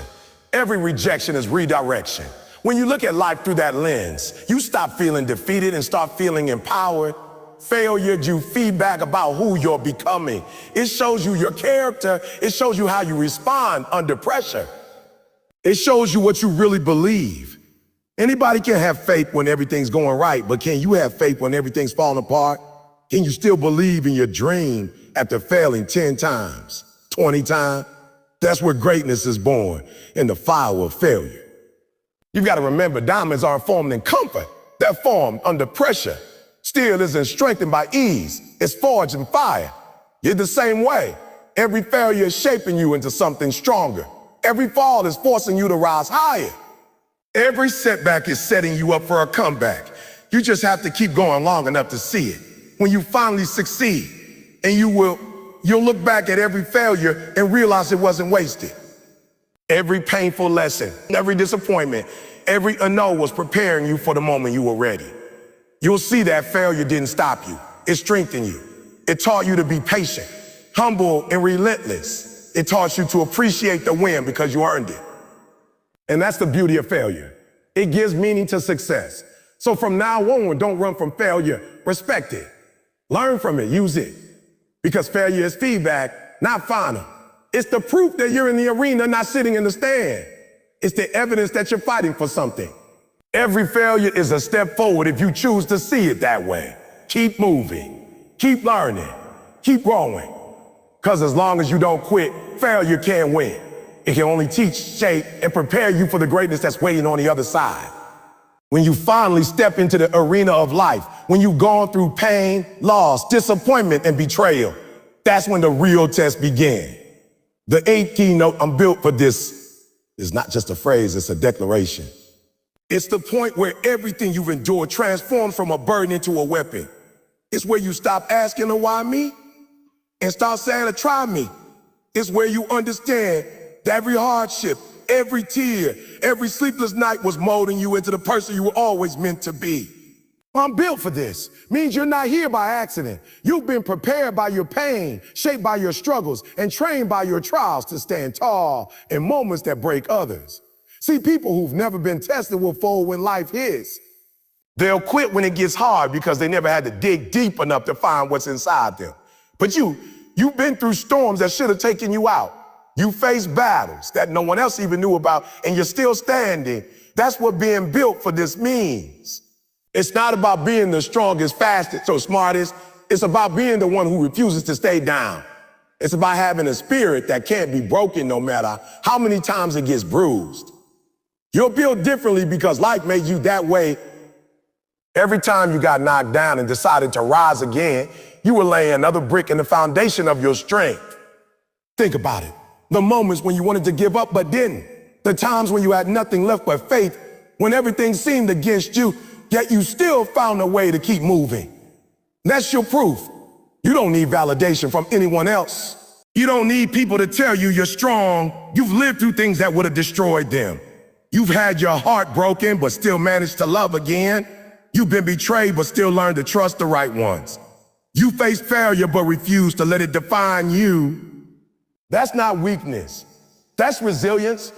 Every rejection is redirection. When you look at life through that lens, you stop feeling defeated and start feeling empowered. Failure gives you feedback about who you're becoming. It shows you your character. It shows you how you respond under pressure. It shows you what you really believe. Anybody can have faith when everything's going right, but can you have faith when everything's falling apart? Can you still believe in your dream after failing 10 times, 20 times? That's where greatness is born, in the fire of failure. You've got to remember, diamonds aren't formed in comfort. They're formed under pressure. Steel isn't strengthened by ease. It's forged in fire. You're the same way. Every failure is shaping you into something stronger. Every fall is forcing you to rise higher. Every setback is setting you up for a comeback. You just have to keep going long enough to see it. When you finally succeed, and you'll look back at every failure and realize it wasn't wasted. Every painful lesson, every disappointment, every no was preparing you for the moment you were ready. You'll see that failure didn't stop you. It strengthened you. It taught you to be patient, humble, and relentless. It taught you to appreciate the win because you earned it. And that's the beauty of failure. It gives meaning to success. So from now on, don't run from failure. Respect it. Learn from it. Use it. Because failure is feedback, not final. It's the proof that you're in the arena, not sitting in the stand. It's the evidence that you're fighting for something. Every failure is a step forward if you choose to see it that way. Keep moving, keep learning, keep growing. Because as long as you don't quit, failure can't win. It can only teach, shape, and prepare you for the greatness that's waiting on the other side. When you finally step into the arena of life, when you've gone through pain, loss, disappointment, and betrayal, that's when the real test began. The 8th keynote, I'm built for this, is not just a phrase, it's a declaration. It's the point where everything you've endured transforms from a burden into a weapon. It's where you stop asking, why me? And start saying, try me. It's where you understand that every hardship, every tear, every sleepless night was molding you into the person you were always meant to be. I'm built for this. Means you're not here by accident. You've been prepared by your pain, shaped by your struggles, and trained by your trials to stand tall in moments that break others. See, people who've never been tested will fold when life hits. They'll quit when it gets hard because they never had to dig deep enough to find what's inside them. But you've been through storms that should have taken you out. You faced battles that no one else even knew about, and you're still standing. That's what being built for this means. It's not about being the strongest, fastest, or smartest. It's about being the one who refuses to stay down. It's about having a spirit that can't be broken no matter how many times it gets bruised. You're built differently because life made you that way. Every time you got knocked down and decided to rise again, you were laying another brick in the foundation of your strength. Think about it. The moments when you wanted to give up but didn't. The times when you had nothing left but faith, when everything seemed against you, yet you still found a way to keep moving. That's your proof. You don't need validation from anyone else. You don't need people to tell you you're strong. You've lived through things that would have destroyed them. You've had your heart broken but still managed to love again. You've been betrayed but still learned to trust the right ones. You faced failure but refused to let it define you. That's not weakness. That's resilience.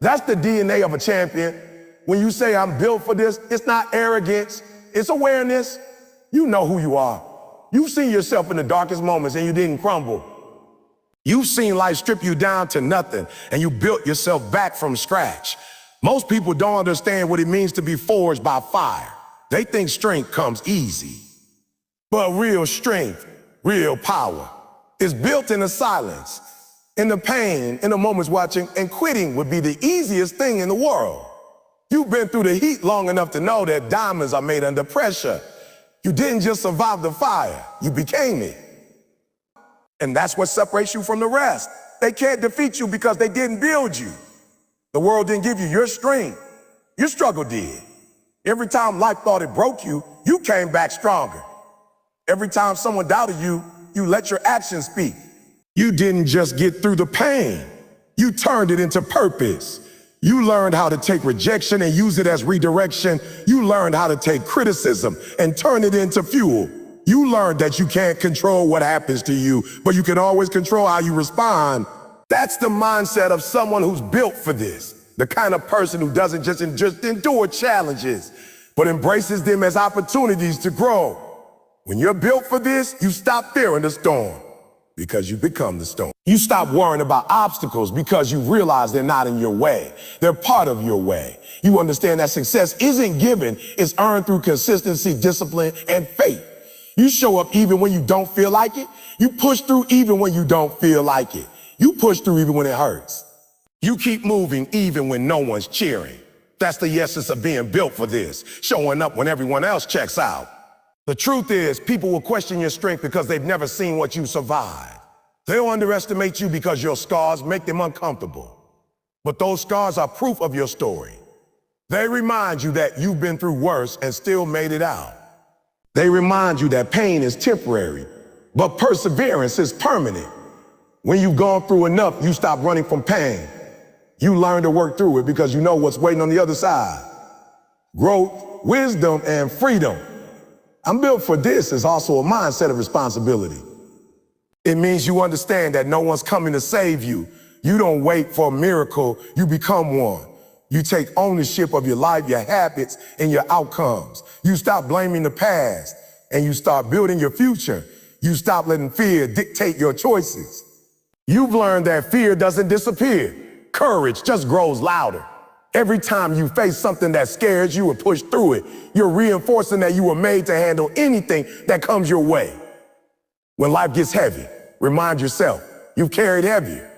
That's the DNA of a champion. When you say I'm built for this, it's not arrogance, it's awareness. You know who you are. You've seen yourself in the darkest moments and you didn't crumble. You've seen life strip you down to nothing and you built yourself back from scratch. Most people don't understand what it means to be forged by fire. They think strength comes easy. But real strength, real power, is built in the silence, in the pain, in the moments watching, and quitting would be the easiest thing in the world. You've been through the heat long enough to know that diamonds are made under pressure. You didn't just survive the fire, you became it. And that's what separates you from the rest. They can't defeat you because they didn't build you. The world didn't give you your strength. Your struggle did. Every time life thought it broke you, you came back stronger. Every time someone doubted you, you let your actions speak. You didn't just get through the pain. You turned it into purpose. You learned how to take rejection and use it as redirection. You learned how to take criticism and turn it into fuel. You learned that you can't control what happens to you, but you can always control how you respond. That's the mindset of someone who's built for this. The kind of person who doesn't just endure challenges, but embraces them as opportunities to grow. When you're built for this, you stop fearing the storm because you become the storm. You stop worrying about obstacles because you realize they're not in your way. They're part of your way. You understand that success isn't given, it's earned through consistency, discipline, and faith. You show up even when you don't feel like it. You push through even when you don't feel like it. You push through even when it hurts. You keep moving even when no one's cheering. That's the essence of being built for this, showing up when everyone else checks out. The truth is, people will question your strength because they've never seen what you survived. They'll underestimate you because your scars make them uncomfortable. But those scars are proof of your story. They remind you that you've been through worse and still made it out. They remind you that pain is temporary, but perseverance is permanent. When you've gone through enough, you stop running from pain. You learn to work through it because you know what's waiting on the other side. Growth, wisdom, and freedom. I'm built for this is also a mindset of responsibility. It means you understand that no one's coming to save you. You don't wait for a miracle, you become one. You take ownership of your life, your habits, and your outcomes. You stop blaming the past, and you start building your future. You stop letting fear dictate your choices. You've learned that fear doesn't disappear. Courage just grows louder. Every time you face something that scares you or push through it, you're reinforcing that you were made to handle anything that comes your way. When life gets heavy, remind yourself you've carried heavier.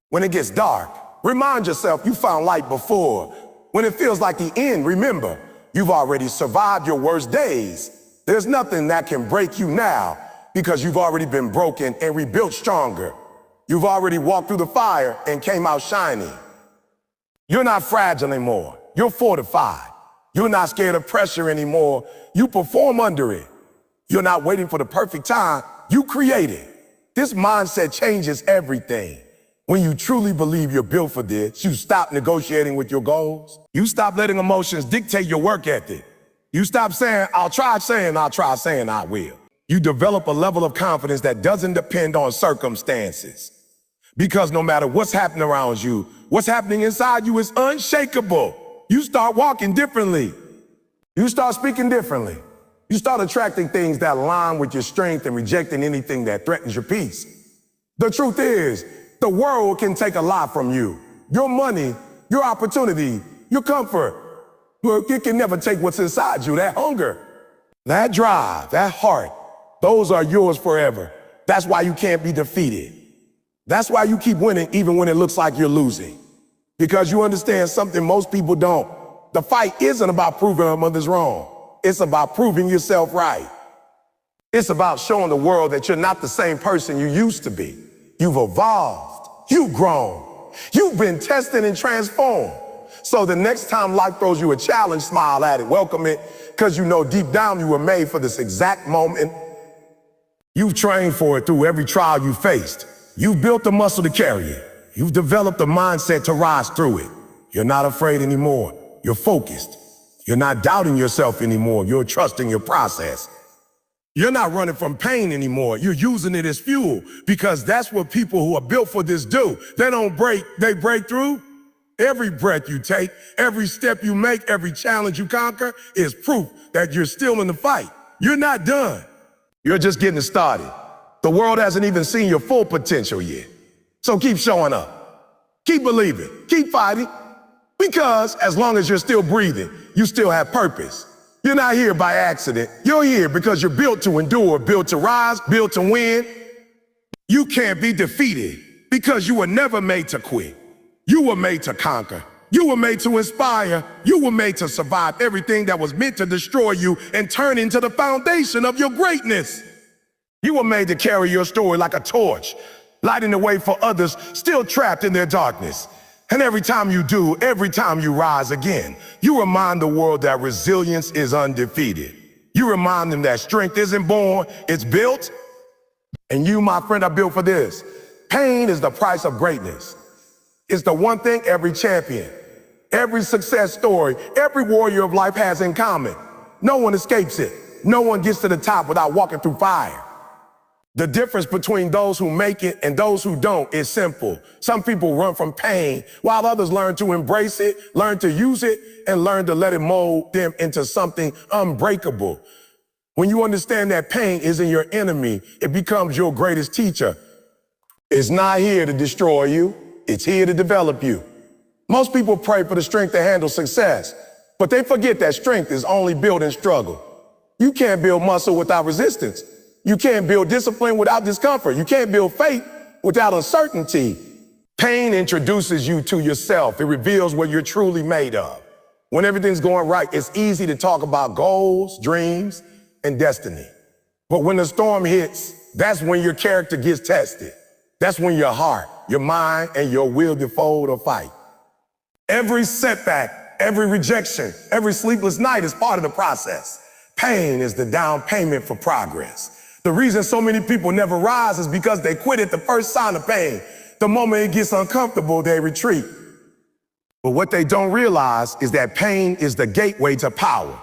When it gets dark, remind yourself you found light before. When it feels like the end, remember, you've already survived your worst days. There's nothing that can break you now because you've already been broken and rebuilt stronger. You've already walked through the fire and came out shining. You're not fragile anymore. You're fortified. You're not scared of pressure anymore. You perform under it. You're not waiting for the perfect time. You create it. This mindset changes everything. When you truly believe you're built for this, you stop negotiating with your goals. You stop letting emotions dictate your work ethic. You stop saying, I'll try saying I will. You develop a level of confidence that doesn't depend on circumstances. Because no matter what's happening around you, what's happening inside you is unshakable. You start walking differently. You start speaking differently. You start attracting things that align with your strength and rejecting anything that threatens your peace. The truth is, the world can take a lot from you. Your money, your opportunity, your comfort. It can never take what's inside you, that hunger, that drive, that heart. Those are yours forever. That's why you can't be defeated. That's why you keep winning even when it looks like you're losing. Because you understand something most people don't. The fight isn't about proving others wrong. It's about proving yourself right. It's about showing the world that you're not the same person you used to be. You've evolved. You've grown. You've been tested and transformed. So the next time life throws you a challenge, smile at it, welcome it, because you know deep down you were made for this exact moment. You've trained for it through every trial you faced. You've built the muscle to carry it. You've developed a mindset to rise through it. You're not afraid anymore. You're focused. You're not doubting yourself anymore. You're trusting your process. You're not running from pain anymore. You're using it as fuel because that's what people who are built for this do. They don't break, they break through. Every breath you take, every step you make, every challenge you conquer is proof that you're still in the fight. You're not done. You're just getting started. The world hasn't even seen your full potential yet. So keep showing up. Keep believing. Keep fighting. Because as long as you're still breathing, you still have purpose. You're not here by accident. You're here because you're built to endure, built to rise, built to win. You can't be defeated because you were never made to quit. You were made to conquer. You were made to inspire. You were made to survive everything that was meant to destroy you and turn into the foundation of your greatness. You were made to carry your story like a torch. lighting the way for others still trapped in their darkness. And every time you do, every time you rise again, you remind the world that resilience is undefeated. You remind them that strength isn't born, it's built. And you, my friend, are built for this. Pain is the price of greatness. It's the one thing every champion, every success story, every warrior of life has in common. No one escapes it. No one gets to the top without walking through fire. The difference between those who make it and those who don't is simple. Some people run from pain, while others learn to embrace it, learn to use it, and learn to let it mold them into something unbreakable. When you understand that pain isn't your enemy, it becomes your greatest teacher. It's not here to destroy you, it's here to develop you. Most people pray for the strength to handle success, but they forget that strength is only built in struggle. You can't build muscle without resistance. You can't build discipline without discomfort. You can't build faith without uncertainty. Pain introduces you to yourself. It reveals what you're truly made of. When everything's going right, it's easy to talk about goals, dreams, and destiny. But when the storm hits, that's when your character gets tested. That's when your heart, your mind, and your will to fold or fight. Every setback, every rejection, every sleepless night is part of the process. Pain is the down payment for progress. The reason so many people never rise is because they quit at the first sign of pain. The moment it gets uncomfortable, they retreat. But what they don't realize is that pain is the gateway to power.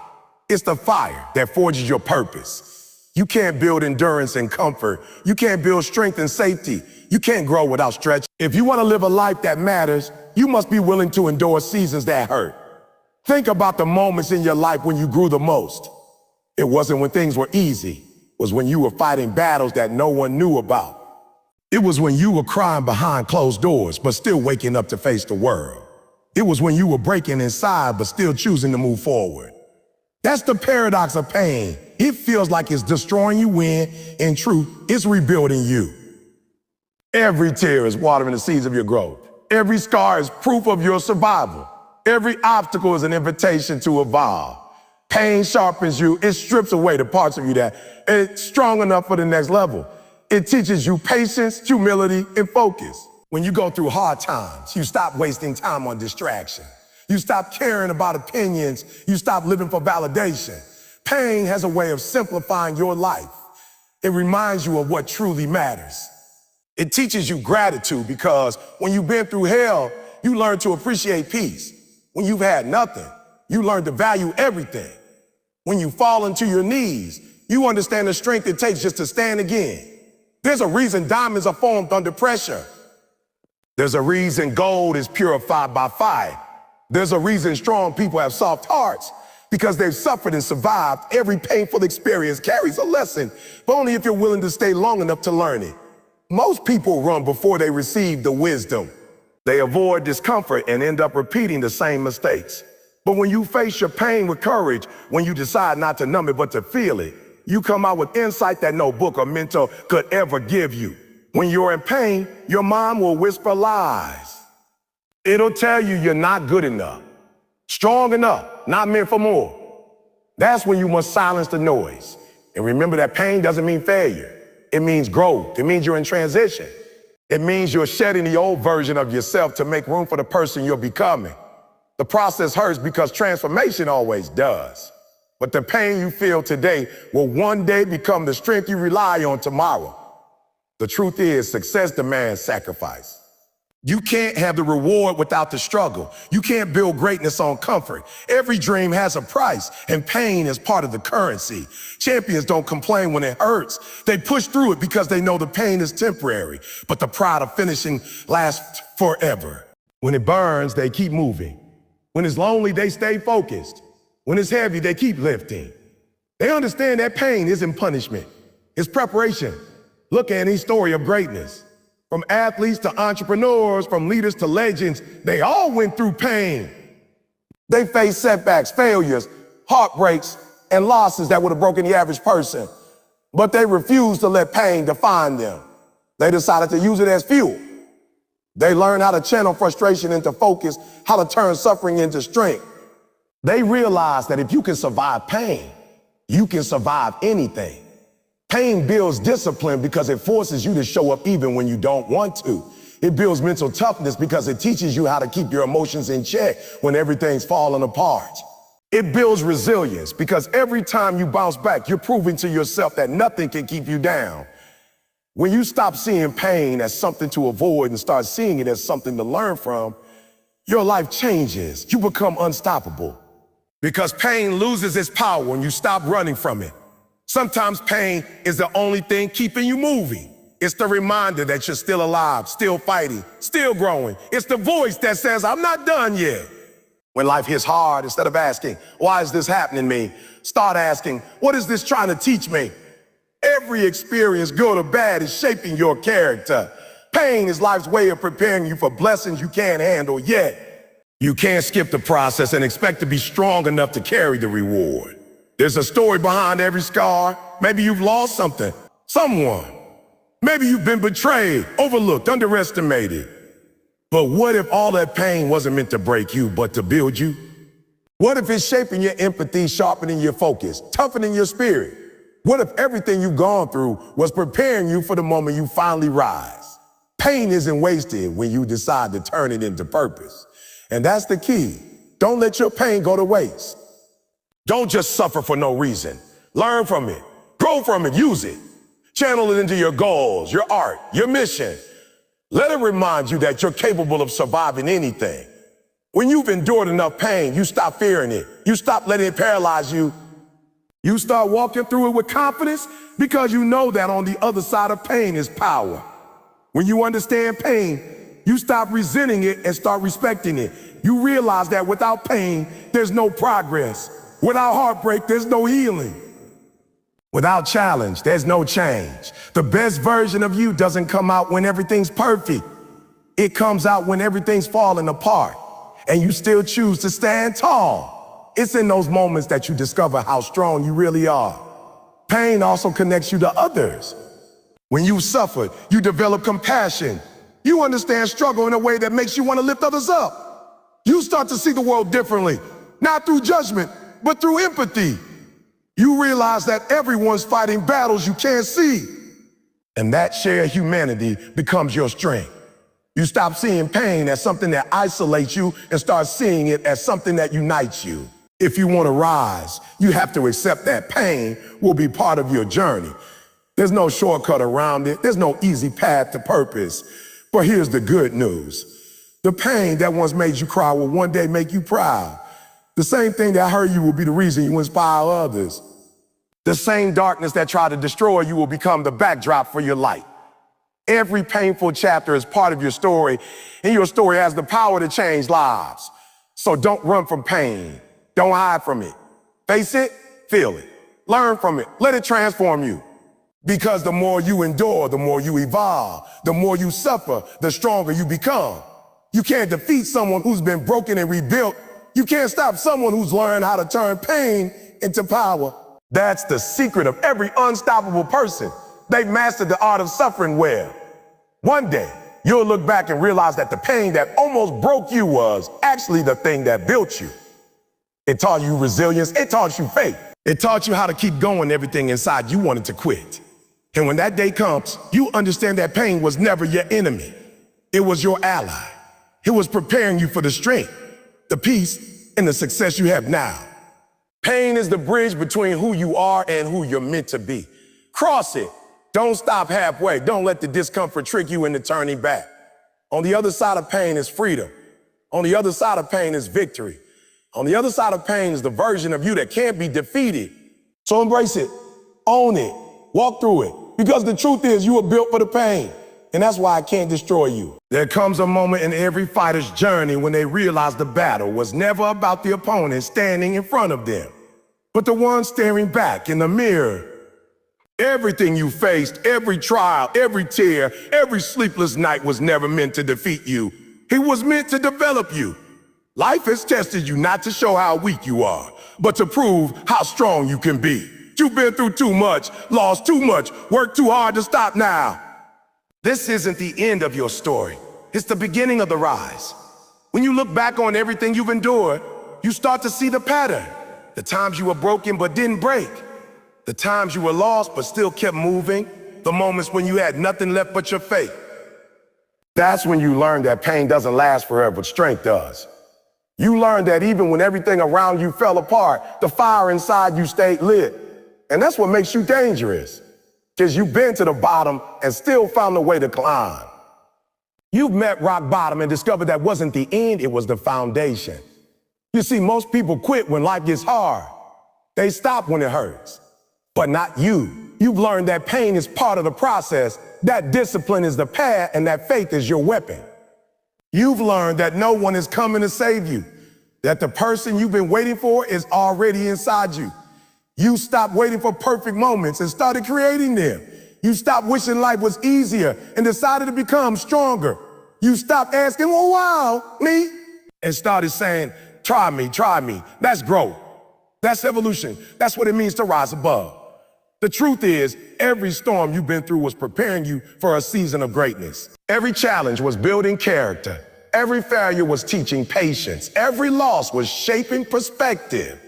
It's the fire that forges your purpose. You can't build endurance and comfort. You can't build strength and safety. You can't grow without stretch. If you want to live a life that matters, you must be willing to endure seasons that hurt. Think about the moments in your life when you grew the most. It wasn't when things were easy. It was when you were fighting battles that no one knew about. It was when you were crying behind closed doors, but still waking up to face the world. It was when you were breaking inside, but still choosing to move forward. That's the paradox of pain. It feels like it's destroying you when, in truth, it's rebuilding you. Every tear is watering the seeds of your growth. Every scar is proof of your survival. Every obstacle is an invitation to evolve. Pain sharpens you. It strips away the parts of you that it's strong enough for the next level. It teaches you patience, humility, and focus. When you go through hard times, you stop wasting time on distraction. You stop caring about opinions. You stop living for validation. Pain has a way of simplifying your life. It reminds you of what truly matters. It teaches you gratitude because when you've been through hell, you learn to appreciate peace. When you've had nothing, you learn to value everything. When you fall into your knees, you understand the strength it takes just to stand again. There's a reason diamonds are formed under pressure. There's a reason gold is purified by fire. There's a reason strong people have soft hearts, because they've suffered and survived. Every painful experience carries a lesson, but only if you're willing to stay long enough to learn it. Most people run before they receive the wisdom. They avoid discomfort and end up repeating the same mistakes. But when you face your pain with courage, when you decide not to numb it but to feel it, you come out with insight that no book or mentor could ever give you. When you're in pain, your mind will whisper lies. It'll tell you you're not good enough, strong enough, not meant for more. That's when you must silence the noise. And remember that pain doesn't mean failure. It means growth. It means you're in transition. It means you're shedding the old version of yourself to make room for the person you're becoming. The process hurts because transformation always does. But the pain you feel today will one day become the strength you rely on tomorrow. The truth is, success demands sacrifice. You can't have the reward without the struggle. You can't build greatness on comfort. Every dream has a price, and pain is part of the currency. Champions don't complain when it hurts. They push through it because they know the pain is temporary, but the pride of finishing lasts forever. When it burns, they keep moving. When it's lonely, they stay focused. When it's heavy, they keep lifting. They understand that pain isn't punishment. It's preparation. Look at any story of greatness. From athletes to entrepreneurs, from leaders to legends, they all went through pain. They faced setbacks, failures, heartbreaks, and losses that would have broken the average person. But they refused to let pain define them. They decided to use it as fuel. They learned how to channel frustration into focus, how to turn suffering into strength. They realized that if you can survive pain, you can survive anything. Pain builds discipline because it forces you to show up even when you don't want to. It builds mental toughness because it teaches you how to keep your emotions in check when everything's falling apart. It builds resilience because every time you bounce back, you're proving to yourself that nothing can keep you down. When you stop seeing pain as something to avoid and start seeing it as something to learn from, your life changes. You become unstoppable. Because pain loses its power when you stop running from it. Sometimes pain is the only thing keeping you moving. It's the reminder that you're still alive, still fighting, still growing. It's the voice that says, I'm not done yet. When life hits hard, instead of asking, why is this happening to me? Start asking, what is this trying to teach me? Every experience, good or bad, is shaping your character. Pain is life's way of preparing you for blessings you can't handle yet. You can't skip the process and expect to be strong enough to carry the reward. There's a story behind every scar. Maybe you've lost something, someone. Maybe you've been betrayed, overlooked, underestimated. But what if all that pain wasn't meant to break you, but to build you? What if it's shaping your empathy, sharpening your focus, toughening your spirit? What if everything you've gone through was preparing you for the moment you finally rise? Pain isn't wasted when you decide to turn it into purpose. And that's the key. Don't let your pain go to waste. Don't just suffer for no reason. Learn from it, grow from it, use it. Channel it into your goals, your art, your mission. Let it remind you that you're capable of surviving anything. When you've endured enough pain, you stop fearing it. You stop letting it paralyze you. You start walking through it with confidence because you know that on the other side of pain is power. When you understand pain, you stop resenting it and start respecting it. You realize that without pain, there's no progress. Without heartbreak, there's no healing. Without challenge, there's no change. The best version of you doesn't come out when everything's perfect. It comes out when everything's falling apart, and you still choose to stand tall. It's in those moments that you discover how strong you really are. Pain also connects you to others. When you suffered, you develop compassion. You understand struggle in a way that makes you want to lift others up. You start to see the world differently, not through judgment, but through empathy. You realize that everyone's fighting battles you can't see. And that shared humanity becomes your strength. You stop seeing pain as something that isolates you and start seeing it as something that unites you. If you want to rise, you have to accept that pain will be part of your journey. There's no shortcut around it. There's no easy path to purpose. But here's the good news. The pain that once made you cry will one day make you proud. The same thing that hurt you will be the reason you inspire others. The same darkness that tried to destroy you will become the backdrop for your light. Every painful chapter is part of your story, and your story has the power to change lives. So don't run from pain. Don't hide from it. Face it, feel it. Learn from it. Let it transform you. Because the more you endure, the more you evolve. The more you suffer, the stronger you become. You can't defeat someone who's been broken and rebuilt. You can't stop someone who's learned how to turn pain into power. That's the secret of every unstoppable person. They've mastered the art of suffering well. One day, you'll look back and realize that the pain that almost broke you was actually the thing that built you. It taught you resilience. It taught you faith. It taught you how to keep going everything inside you wanted to quit. And when that day comes, you understand that pain was never your enemy. It was your ally. It was preparing you for the strength, the peace, and the success you have now. Pain is the bridge between who you are and who you're meant to be. Cross it. Don't stop halfway. Don't let the discomfort trick you into turning back. On the other side of pain is freedom. On the other side of pain is victory. On the other side of pain is the version of you that can't be defeated. So embrace it. Own it. Walk through it. Because the truth is you were built for the pain. And that's why I can't destroy you. There comes a moment in every fighter's journey when they realize the battle was never about the opponent standing in front of them, but the one staring back in the mirror. Everything you faced, every trial, every tear, every sleepless night was never meant to defeat you. It was meant to develop you. Life has tested you not to show how weak you are, but to prove how strong you can be. You've been through too much, lost too much, worked too hard to stop now. This isn't the end of your story. It's the beginning of the rise. When you look back on everything you've endured, you start to see the pattern. The times you were broken but didn't break. The times you were lost but still kept moving, the moments when you had nothing left but your faith. That's when you learn that pain doesn't last forever, but strength does. You learn that even when everything around you fell apart, the fire inside you stayed lit. And that's what makes you dangerous, because you've been to the bottom and still found a way to climb. You've met rock bottom and discovered that wasn't the end, it was the foundation. You see, most people quit when life gets hard. They stop when it hurts, but not you. You've learned that pain is part of the process, that discipline is the path, and that faith is your weapon. You've learned that no one is coming to save you, that the person you've been waiting for is already inside you. You stopped waiting for perfect moments and started creating them. You stopped wishing life was easier and decided to become stronger. You stopped asking, well, wow, me? And started saying, try me. That's growth. That's evolution. That's what it means to rise above. The truth is, every storm you've been through was preparing you for a season of greatness. Every challenge was building character. Every failure was teaching patience. Every loss was shaping perspective.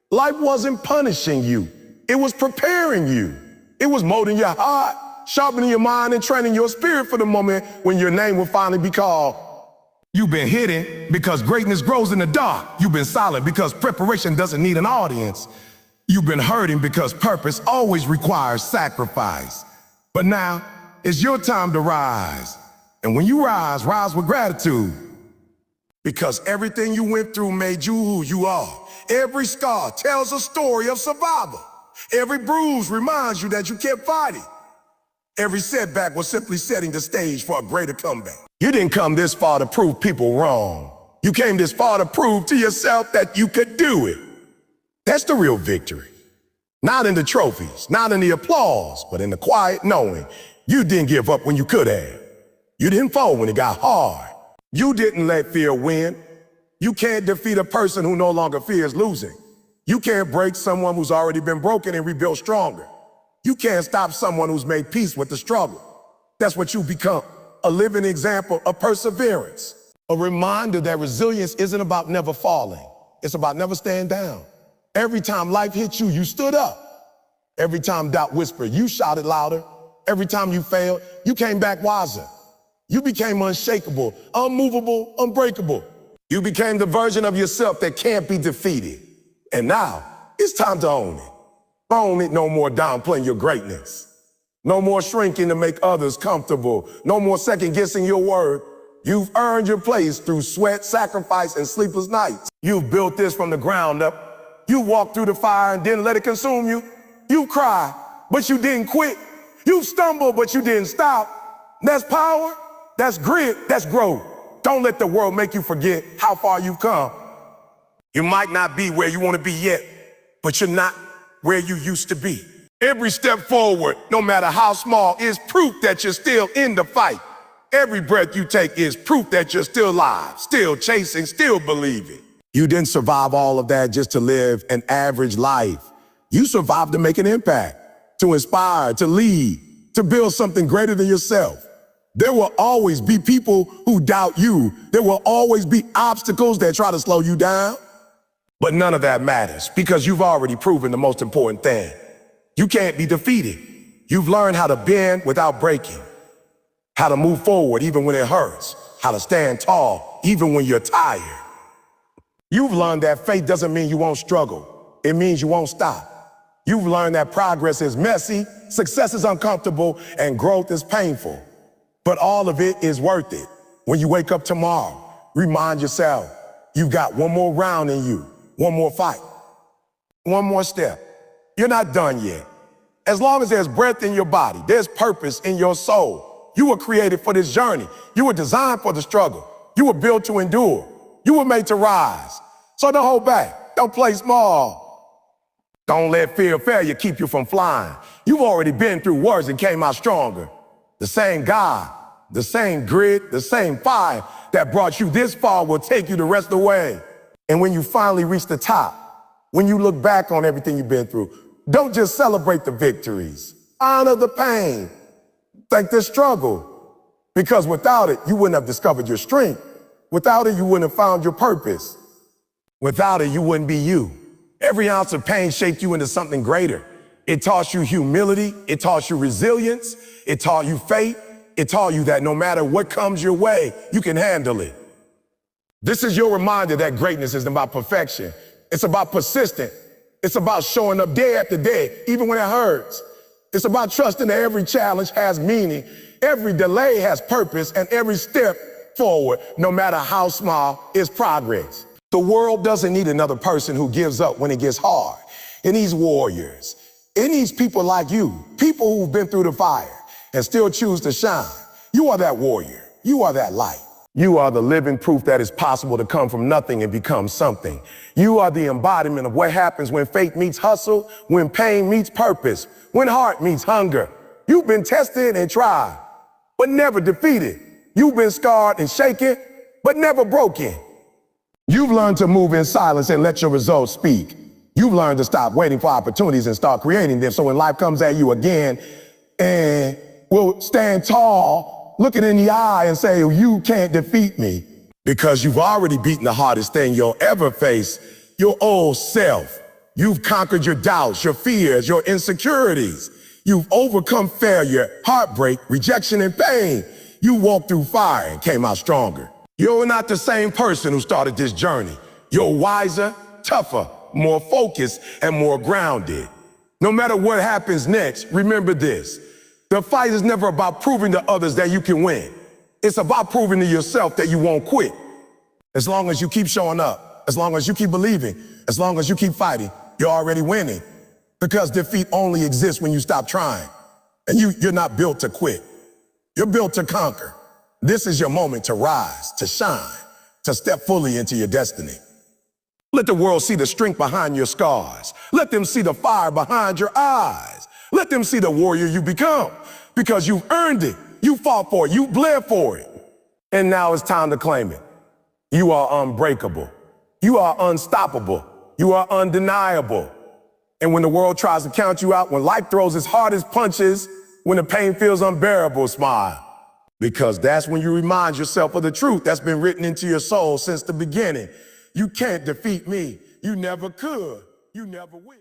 Life wasn't punishing you. It was preparing you. It was molding your heart, sharpening your mind, and training your spirit for the moment when your name will finally be called. You've been hidden because greatness grows in the dark. You've been silent because preparation doesn't need an audience. You've been hurting because purpose always requires sacrifice. But now, it's your time to rise. And when you rise with gratitude. Because everything you went through made you who you are. Every scar tells a story of survival. Every bruise reminds you that you kept fighting. Every setback was simply setting the stage for a greater comeback. You didn't come this far to prove people wrong. You came this far to prove to yourself that you could do it. That's the real victory. Not in the trophies, not in the applause, but in the quiet knowing you didn't give up when you could have. You didn't fall when it got hard. You didn't let fear win. You can't defeat a person who no longer fears losing. You can't break someone who's already been broken and rebuilt stronger. You can't stop someone who's made peace with the struggle. That's what you become, a living example of perseverance. A reminder that resilience isn't about never falling. It's about never staying down. Every time life hit you, you stood up. Every time doubt whispered, you shouted louder. Every time you failed, you came back wiser. You became unshakable, unmovable, unbreakable. You became the version of yourself that can't be defeated. And now, it's time to own it. Own it, no more downplaying your greatness. No more shrinking to make others comfortable. No more second-guessing your word. You've earned your place through sweat, sacrifice, and sleepless nights. You've built this from the ground up. You walked through the fire and didn't let it consume you. You cried, but you didn't quit. You stumbled, but you didn't stop. That's power, that's grit, that's growth. Don't let the world make you forget how far you've come. You might not be where you want to be yet, but you're not where you used to be. Every step forward, no matter how small, is proof that you're still in the fight. Every breath you take is proof that you're still alive, still chasing, still believing. You didn't survive all of that just to live an average life. You survived to make an impact, to inspire, to lead, to build something greater than yourself. There will always be people who doubt you. There will always be obstacles that try to slow you down. But none of that matters because you've already proven the most important thing. You can't be defeated. You've learned how to bend without breaking, how to move forward even when it hurts, how to stand tall even when you're tired. You've learned that faith doesn't mean you won't struggle. It means you won't stop. You've learned that progress is messy, success is uncomfortable, and growth is painful. But all of it is worth it. When you wake up tomorrow, remind yourself, you've got one more round in you, one more fight, one more step. You're not done yet. As long as there's breath in your body, there's purpose in your soul. You were created for this journey. You were designed for the struggle. You were built to endure. You were made to rise. So don't hold back. Don't play small. Don't let fear of failure keep you from flying. You've already been through worse and came out stronger. The same God, the same grit, the same fire that brought you this far will take you the rest of the way. And when you finally reach the top, when you look back on everything you've been through, don't just celebrate the victories. Honor the pain. Thank the struggle. Because without it, you wouldn't have discovered your strength. Without it, you wouldn't have found your purpose. Without it, you wouldn't be you. Every ounce of pain shaped you into something greater. It taught you humility. It taught you resilience. It taught you faith. It taught you that no matter what comes your way, you can handle it. This is your reminder that greatness isn't about perfection. It's about persistence. It's about showing up day after day, even when it hurts. It's about trusting that every challenge has meaning, every delay has purpose, and every step forward, no matter how small, is progress. The world doesn't need another person who gives up when it gets hard. It needs warriors. It needs people like you, people who've been through the fire and still choose to shine. You are that warrior. You are that light. You are the living proof that it's possible to come from nothing and become something. You are the embodiment of what happens when faith meets hustle, when pain meets purpose, when heart meets hunger. You've been tested and tried, but never defeated. You've been scarred and shaken, but never broken. You've learned to move in silence and let your results speak. You've learned to stop waiting for opportunities and start creating them. So when life comes at you again, and will stand tall, looking in the eye and say, you can't defeat me, because you've already beaten the hardest thing you'll ever face, your old self. You've conquered your doubts, your fears, your insecurities. You've overcome failure, heartbreak, rejection, and pain. You walked through fire and came out stronger. You're not the same person who started this journey. You're wiser, tougher, more focused, and more grounded. No matter what happens next, remember this. The fight is never about proving to others that you can win. It's about proving to yourself that you won't quit. As long as you keep showing up, as long as you keep believing, as long as you keep fighting, you're already winning. Because defeat only exists when you stop trying. And you're not built to quit. You're built to conquer. This is your moment to rise, to shine, to step fully into your destiny. Let the world see the strength behind your scars. Let them see the fire behind your eyes. Let them see the warrior you become, because you've earned it. You fought for it. You bled for it. And now it's time to claim it. You are unbreakable. You are unstoppable. You are undeniable. And when the world tries to count you out, when life throws its hardest punches, when the pain feels unbearable, smile. Because that's when you remind yourself of the truth that's been written into your soul since the beginning. You can't defeat me. You never could. You never will.